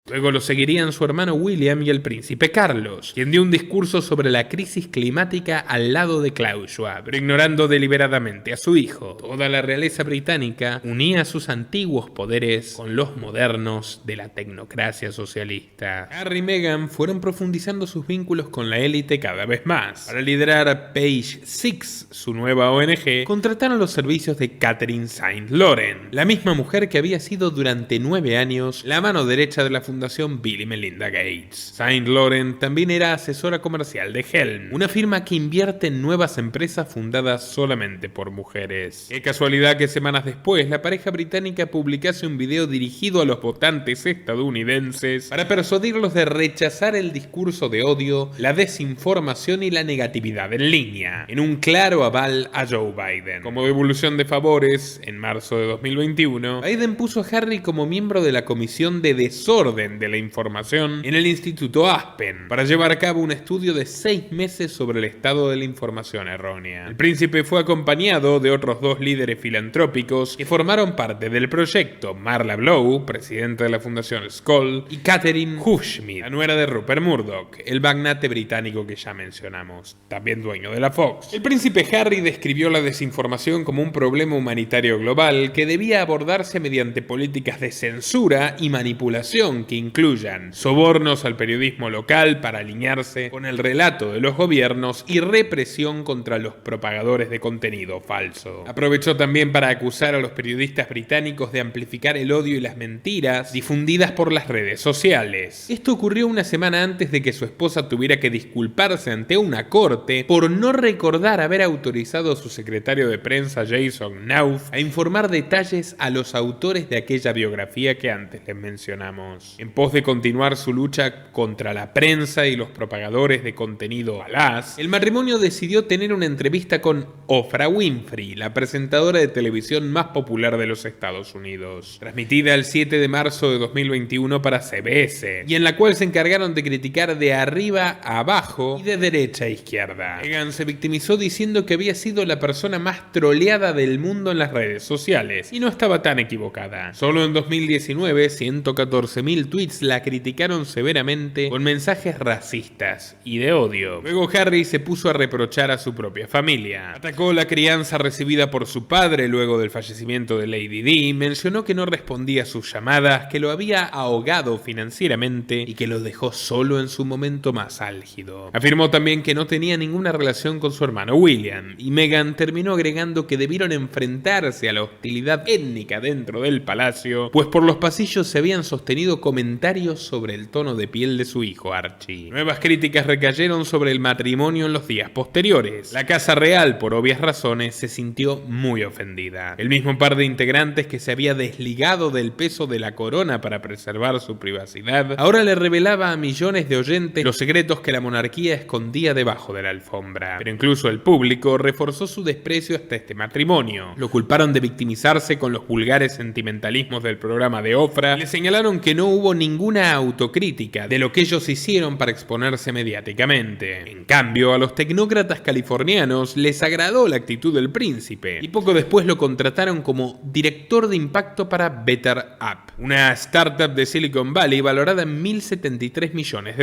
Luego lo seguirían su hermano William y el príncipe Carlos, quien dio un discurso sobre la crisis climática al lado de Klaus Schwab, pero ignorando deliberadamente a su hijo. Toda la realeza británica unía sus antiguos poderes con los modernos de la tecnocracia socialista. Harry y Meghan fueron profundizando sus vínculos con la élite cada vez más. Para liderar Page Six, su nueva ONG, contrataron los servicios de Catherine St. Laurent, la misma mujer que había sido durante 9 años la mano derecha de la Fundación Bill y Melinda Gates. St. Laurent también era asesora comercial de Helm, una firma que invierte en nuevas empresas fundadas solamente por mujeres. Qué casualidad que semanas después la pareja británica publicase un video dirigido a los votantes estadounidenses para persuadirlos de rechazar el discurso de odio, la desinformación y la negatividad en línea, en un claro aval a Joe Biden. Como devolución de favores, en marzo de 2021, Biden puso a Harry como miembro de la Comisión de Desorden de la Información en el Instituto Aspen para llevar a cabo un estudio de 6 meses sobre el estado de la información errónea. El príncipe fue acompañado de otros 2 líderes filantrópicos que formaron parte del proyecto: Marla Blow, presidenta de la Fundación Skoll, y Catherine Hufschmidt, la nuera de Rupert Murdoch, el magnate británico que ya mencionamos, también dueño de la Fox. El príncipe Harry describió la desinformación como un problema humanitario global que debía abordarse mediante políticas de censura y manipulación que incluyan sobornos al periodismo local para alinearse con el relato de los gobiernos y represión contra los propagadores de contenido falso. Aprovechó también para acusar a los periodistas británicos de amplificar el odio y las mentiras difundidas por las redes sociales. Esto ocurrió una semana antes de que su esposa tuviera que disculparse ante una corte por no recordar haber autorizado a su secretario de prensa Jason Knauf a informar detalles a los autores de aquella biografía que antes les mencionamos. En pos de continuar su lucha contra la prensa y los propagadores de contenido falaz, el matrimonio decidió tener una entrevista con Oprah Winfrey, la presentadora de televisión más popular de los Estados Unidos, transmitida el 7 de marzo de 2021 para CBS, y en la cual se encargaron de criticar de arriba a abajo y de derecha a izquierda. Meghan se victimizó diciendo que había sido la persona más troleada del mundo en las redes sociales, y no estaba tan equivocada. Solo en 2019, 114.000 tweets la criticaron severamente con mensajes racistas y de odio. Luego Harry se puso a reprochar a su propia familia. Atacó la crianza recibida por su padre luego del fallecimiento de Lady Di, mencionó que no respondía a sus llamadas, que lo había ahogado financieramente y que lo dejó solo en su momento más álgido. Afirmó también que no tenía ninguna relación con su hermano William, y Meghan terminó agregando que debieron enfrentarse a la hostilidad étnica dentro del palacio, pues por los pasillos se habían sostenido comentarios sobre el tono de piel de su hijo Archie. Nuevas críticas recayeron sobre el matrimonio en los días posteriores. La Casa Real, por obvias razones, se sintió muy ofendida. El mismo par de integrantes que se había desligado del peso de la corona para preservar su privacidad, ahora le revelaba a millones de oyentes los secretos que la monarquía escondía debajo de la alfombra. Pero incluso el público reforzó su desprecio hasta este matrimonio. Lo culparon de victimizarse con los vulgares sentimentalismos del programa de Oprah y le señalaron que no hubo ninguna autocrítica de lo que ellos hicieron para exponerse mediáticamente. En cambio, a los tecnócratas californianos les agradó la actitud del príncipe y poco después lo contrataron como director de impacto para Better App, una startup de Silicon Valley valorada en $1.073 millones.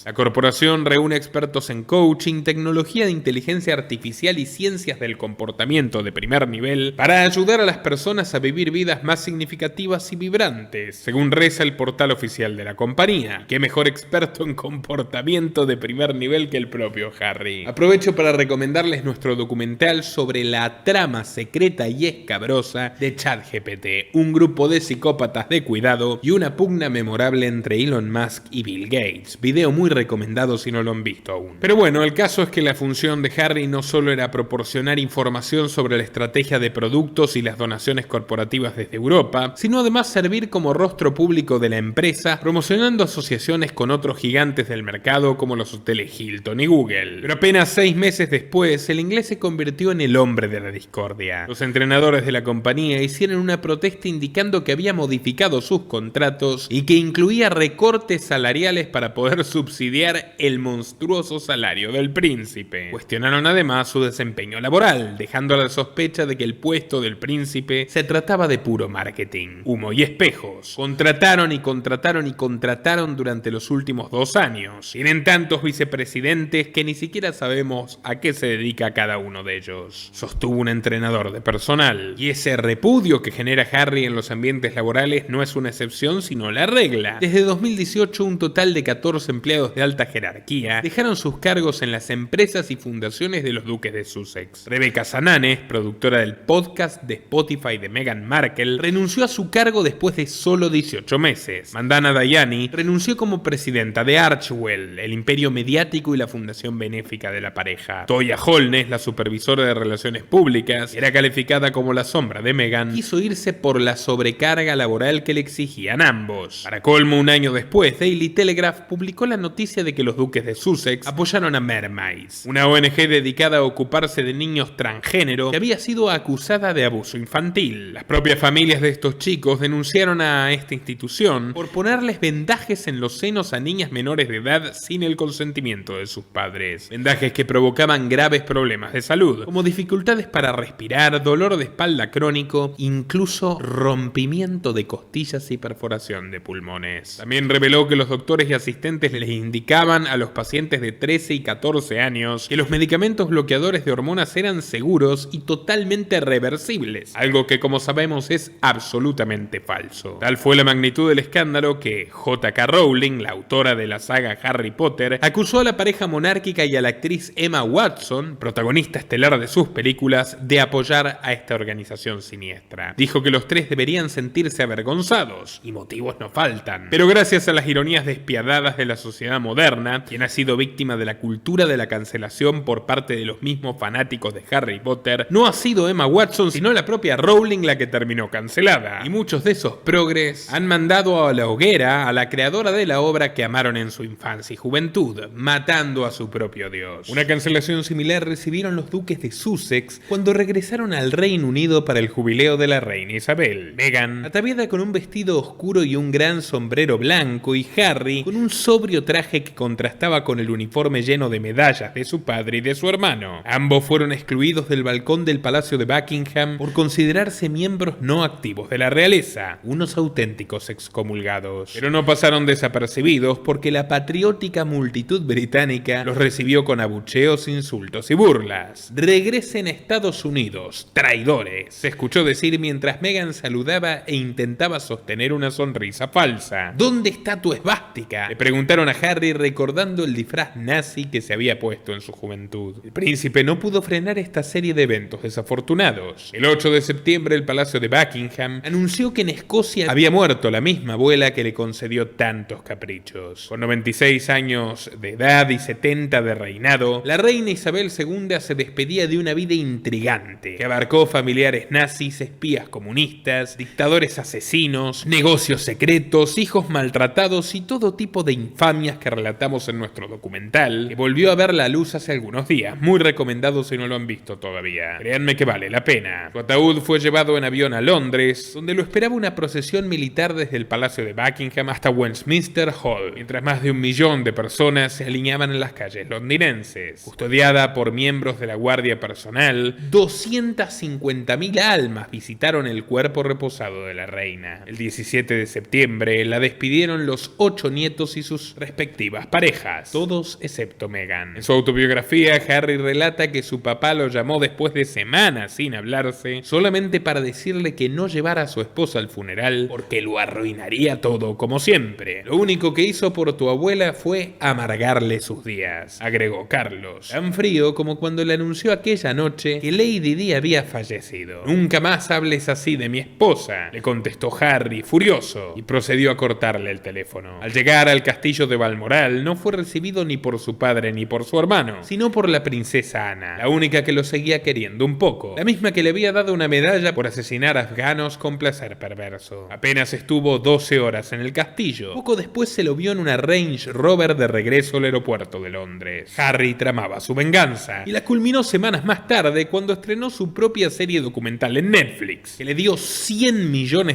La corporación reúne expertos en coaching, tecnología de inteligencia artificial y ciencias del comportamiento de primer nivel para ayudar a las personas a vivir vidas más significativas y vibrantes, según reza el portal portal oficial de la compañía. Qué mejor experto en comportamiento de primer nivel que el propio Harry. Aprovecho para recomendarles nuestro documental sobre la trama secreta y escabrosa de ChatGPT, un grupo de psicópatas de cuidado y una pugna memorable entre Elon Musk y Bill Gates. Video muy recomendado si no lo han visto aún. Pero bueno, el caso es que la función de Harry no solo era proporcionar información sobre la estrategia de productos y las donaciones corporativas desde Europa, sino además servir como rostro público de la empresa, promocionando asociaciones con otros gigantes del mercado como los hoteles Hilton y Google. Pero apenas 6 meses después, el inglés se convirtió en el hombre de la discordia. Los entrenadores de la compañía hicieron una protesta indicando que había modificado sus contratos y que incluía recortes salariales para poder subsidiar el monstruoso salario del príncipe. Cuestionaron además su desempeño laboral, dejando la sospecha de que el puesto del príncipe se trataba de puro marketing, humo y espejos. Contrataron y contrataron y contrataron durante los últimos 2 años. Tienen tantos vicepresidentes que ni siquiera sabemos a qué se dedica cada uno de ellos. Sostuvo un entrenador de personal. Y ese repudio que genera Harry en los ambientes laborales no es una excepción sino la regla. Desde 2018 un total de 14 empleados de alta jerarquía dejaron sus cargos en las empresas y fundaciones de los duques de Sussex. Rebecca Sananes, productora del podcast de Spotify de Meghan Markle, renunció a su cargo después de solo 18 meses. Mandana Dayani renunció como presidenta de Archewell, el imperio mediático y la fundación benéfica de la pareja. Toya Holness, la supervisora de relaciones públicas, era calificada como la sombra de Meghan, quiso irse por la sobrecarga laboral que le exigían ambos. Para colmo, un año después, Daily Telegraph publicó la noticia de que los duques de Sussex apoyaron a Mermaids, una ONG dedicada a ocuparse de niños transgénero que había sido acusada de abuso infantil. Las propias familias de estos chicos denunciaron a esta institución por ponerles vendajes en los senos a niñas menores de edad sin el consentimiento de sus padres. Vendajes que provocaban graves problemas de salud, como dificultades para respirar, dolor de espalda crónico, incluso rompimiento de costillas y perforación de pulmones. También reveló que los doctores y asistentes les indicaban a los pacientes de 13 y 14 años que los medicamentos bloqueadores de hormonas eran seguros y totalmente reversibles, algo que como sabemos es absolutamente falso. Tal fue la magnitud del escándalo que J.K. Rowling, la autora de la saga Harry Potter, acusó a la pareja monárquica y a la actriz Emma Watson, protagonista estelar de sus películas, de apoyar a esta organización siniestra. Dijo que los tres deberían sentirse avergonzados, y motivos no faltan. Pero gracias a las ironías despiadadas de la sociedad moderna, quien ha sido víctima de la cultura de la cancelación por parte de los mismos fanáticos de Harry Potter, no ha sido Emma Watson, sino la propia Rowling la que terminó cancelada. Y muchos de esos progres han mandado a la hoguera a la creadora de la obra que amaron en su infancia y juventud, matando a su propio dios. Una cancelación similar recibieron los duques de Sussex cuando regresaron al Reino Unido para el jubileo de la reina Isabel. Meghan, ataviada con un vestido oscuro y un gran sombrero blanco, y Harry con un sobrio traje que contrastaba con el uniforme lleno de medallas de su padre y de su hermano. Ambos fueron excluidos del balcón del Palacio de Buckingham por considerarse miembros no activos de la realeza, unos auténticos excomulgados. Pero no pasaron desapercibidos porque la patriótica multitud británica los recibió con abucheos, insultos y burlas. «Regresen a Estados Unidos, traidores», se escuchó decir mientras Meghan saludaba e intentaba sostener una sonrisa falsa. «¿Dónde está tu esvástica?», le preguntaron a Harry recordando el disfraz nazi que se había puesto en su juventud. El príncipe no pudo frenar esta serie de eventos desafortunados. El 8 de septiembre el Palacio de Buckingham anunció que en Escocia había muerto la misma abuela que le concedió tantos caprichos. Con 96 años de edad y 70 de reinado, la reina Isabel II se despedía de una vida intrigante que abarcó familiares nazis, espías comunistas, dictadores asesinos, negocios secretos, hijos maltratados y todo tipo de infamias que relatamos en nuestro documental, que volvió a ver la luz hace algunos días. Muy recomendado si no lo han visto todavía. Créanme que vale la pena. Su ataúd fue llevado en avión a Londres, donde lo esperaba una procesión militar desde el Palacio de Buckingham hasta Westminster Hall, mientras más de 1 millón de personas se alineaban en las calles londinenses. Custodiada por miembros de la Guardia Personal, 250.000 almas visitaron el cuerpo reposado de la reina. El 17 de septiembre la despidieron los 8 nietos y sus respectivas parejas, todos excepto Meghan. En su autobiografía, Harry relata que su papá lo llamó después de semanas sin hablarse, solamente para decirle que no llevara a su esposa al funeral porque lo arruinaría quedaría todo como siempre. Lo único que hizo por tu abuela fue amargarle sus días, agregó Carlos, tan frío como cuando le anunció aquella noche que Lady Di había fallecido. Nunca más hables así de mi esposa, le contestó Harry furioso y procedió a cortarle el teléfono. Al llegar al castillo de Balmoral no fue recibido ni por su padre ni por su hermano, sino por la princesa Ana, la única que lo seguía queriendo un poco, la misma que le había dado una medalla por asesinar afganos con placer perverso. Apenas estuvo 12 horas en el castillo. Poco después se lo vio en una Range Rover de regreso al aeropuerto de Londres. Harry tramaba su venganza y la culminó semanas más tarde cuando estrenó su propia serie documental en Netflix, que le dio $100 millones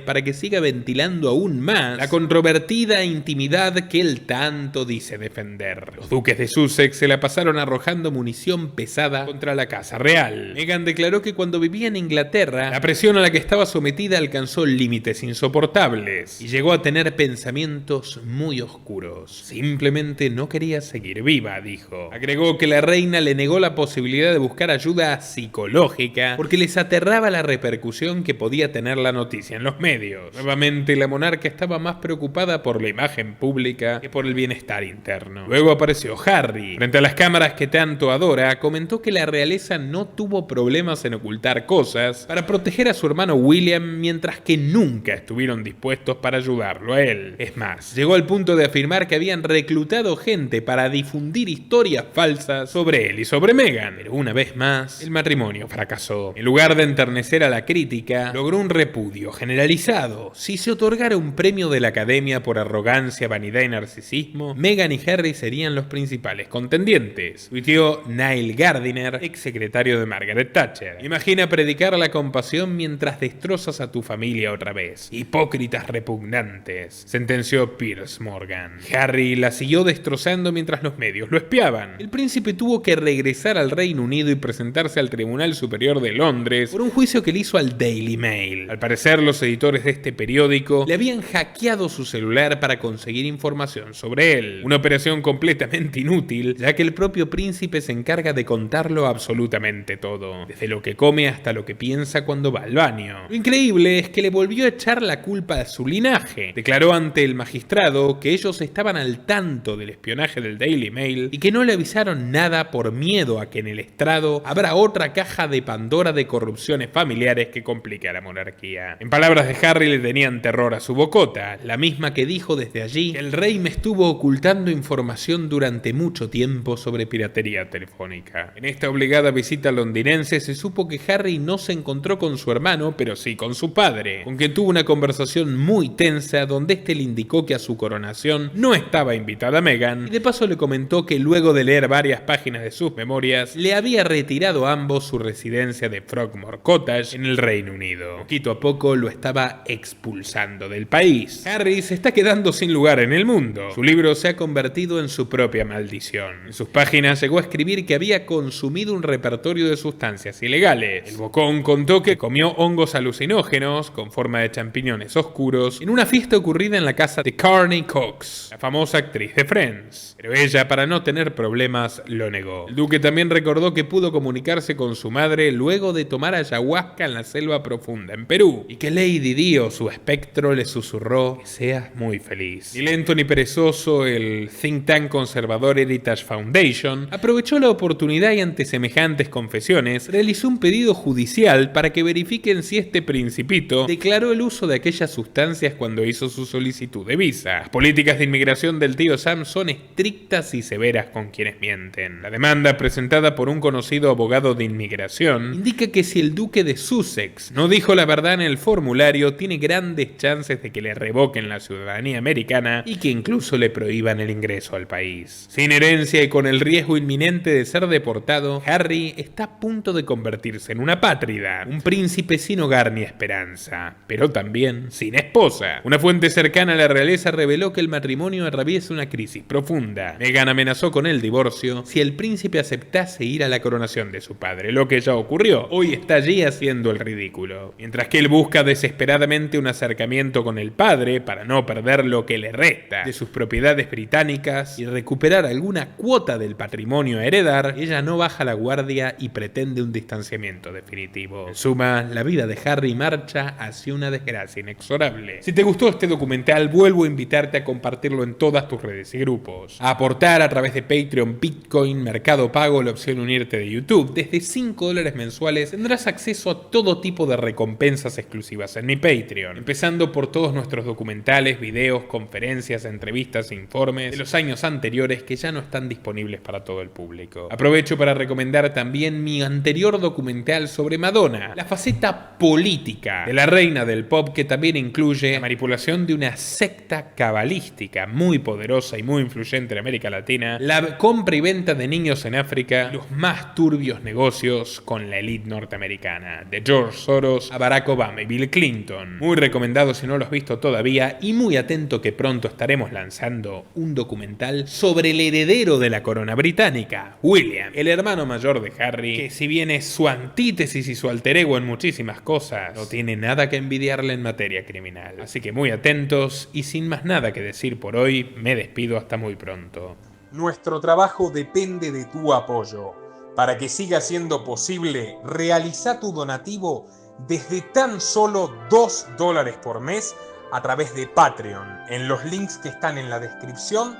para que siga ventilando aún más la controvertida intimidad que él tanto dice defender. Los duques de Sussex se la pasaron arrojando munición pesada contra la casa real. Meghan declaró que cuando vivía en Inglaterra, la presión a la que estaba sometida alcanzó límites insoportables y llegó a tener pensamientos muy oscuros. Simplemente no quería seguir viva, dijo. Agregó que la reina le negó la posibilidad de buscar ayuda psicológica porque les aterraba la repercusión que podía tener la noticia en los medios. Nuevamente, la monarca estaba más preocupada por la imagen pública que por el bienestar interno. Luego apareció Harry. Frente a las cámaras que tanto adora, comentó que la realeza no tuvo problemas en ocultar cosas para proteger a su hermano William, mientras que nunca estuvieron dispuestos para ayudarlo a él. Es más, llegó al punto de afirmar que habían reclutado gente para difundir historias falsas sobre él y sobre Meghan. Pero una vez más, el matrimonio fracasó. En lugar de enternecer a la crítica, logró un repudio generalizado. Si se otorgara un premio de la Academia por arrogancia, vanidad y narcisismo, Meghan y Harry serían los principales contendientes, tuiteó Niall Gardiner, ex secretario de Margaret Thatcher. Imagina predicar la compasión mientras destrozas a tu familia otra vez. Hipócritas repugnantes, sentenció Piers Morgan. Harry la siguió destrozando mientras los medios lo espiaban. El príncipe tuvo que regresar al Reino Unido y presentarse al Tribunal Superior de Londres por un juicio que le hizo al Daily Mail. Al parecer, los editores de este periódico le habían hackeado su celular para conseguir información sobre él. Una operación completamente inútil, ya que el propio príncipe se encarga de contarlo absolutamente todo, desde lo que come hasta lo que piensa cuando va al baño. Lo increíble es que le volvió a echar la culpa a su linaje. Declaró ante el magistrado que ellos estaban al tanto del espionaje del Daily Mail y que no le avisaron nada por miedo a que en el estrado habrá otra caja de Pandora de corrupciones familiares que complique a la monarquía. En palabras de Harry, le tenían terror a su bocota, la misma que dijo desde allí que el rey me estuvo ocultando información durante mucho tiempo sobre piratería telefónica. En esta obligada visita londinense se supo que Harry no se encontró con su hermano, pero sí con su padre, con quien tuvo una conversación muy tensa donde este le indicó que a su coronación no estaba invitada Meghan y de paso le comentó que luego de leer varias páginas de sus memorias le había retirado a ambos su residencia de Frogmore Cottage en el Reino Unido. Poquito a poco lo estaba expulsando del país. Harry se está quedando sin lugar en el mundo. Su libro se ha convertido en su propia maldición. En sus páginas llegó a escribir que había consumido un repertorio de sustancias ilegales. El bocón contó que comió hongos alucinógenos con forma de champiñones oscuros en una fiesta ocurrida en la casa de Courtney Cox, la famosa actriz de Friends. Pero ella, para no tener problemas, lo negó. El duque también recordó que pudo comunicarse con su madre luego de tomar ayahuasca en la selva profunda en Perú y que Lady Di o su espectro le susurró que seas muy feliz. Ni lento ni perezoso, el think tank conservador Heritage Foundation aprovechó la oportunidad y ante semejantes confesiones realizó un pedido judicial para que verifiquen si este principito declaró el uso de aquellas sustancias cuando hizo su solicitud de visa. Las políticas de inmigración del tío Sam son estrictas y severas con quienes mienten. La demanda presentada por un conocido abogado de inmigración indica que si el duque de Sussex no dijo la verdad en el formulario, tiene grandes chances de que le revoquen la ciudadanía americana y que incluso le prohíban el ingreso al país. Sin herencia y con el riesgo inminente de ser deportado, Harry está a punto de convertirse en una apátrida, un príncipe sin hogar ni esperanza, pero también sin esposa. Una fuente cercana a la realeza reveló que el matrimonio atraviesa una crisis profunda. Meghan amenazó con el divorcio si el príncipe aceptase ir a la coronación de su padre, lo que ya ocurrió. Hoy está allí haciendo el ridículo. Mientras que él busca desesperadamente un acercamiento con el padre para no perder lo que le resta de sus propiedades británicas y recuperar alguna cuota del patrimonio a heredar, ella no baja la guardia y pretende un distanciamiento definitivo. En suma, la vida de Harry marcha hacia una desgracia inexorable. saludable. Si te gustó este documental, vuelvo a invitarte a compartirlo en todas tus redes y grupos. A aportar a través de Patreon, Bitcoin, Mercado Pago, la opción unirte de YouTube. Desde $5 mensuales tendrás acceso a todo tipo de recompensas exclusivas en mi Patreon. Empezando por todos nuestros documentales, videos, conferencias, entrevistas e informes de los años anteriores que ya no están disponibles para todo el público. Aprovecho para recomendar también mi anterior documental sobre Madonna, la faceta política de la reina del pop, que también incluye la manipulación de una secta cabalística muy poderosa y muy influyente en América Latina, la compra y venta de niños en África y los más turbios negocios con la élite norteamericana, de George Soros a Barack Obama y Bill Clinton. Muy recomendado si no lo has visto todavía, y muy atento que pronto estaremos lanzando un documental sobre el heredero de la corona británica, William, el hermano mayor de Harry, que si bien es su antítesis y su alter ego en muchísimas cosas, no tiene nada que envidiarle en materia criminal. Así que muy atentos, y sin más nada que decir por hoy, me despido hasta muy pronto. Nuestro trabajo depende de tu apoyo. Para que siga siendo posible, realiza tu donativo desde tan solo $2 por mes a través de Patreon, en los links que están en la descripción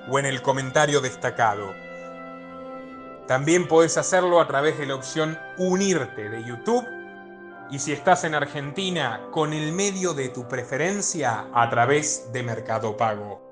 o en el comentario destacado. También podés hacerlo a través de la opción Unirte de YouTube, y si estás en Argentina, con el medio de tu preferencia, a través de Mercado Pago.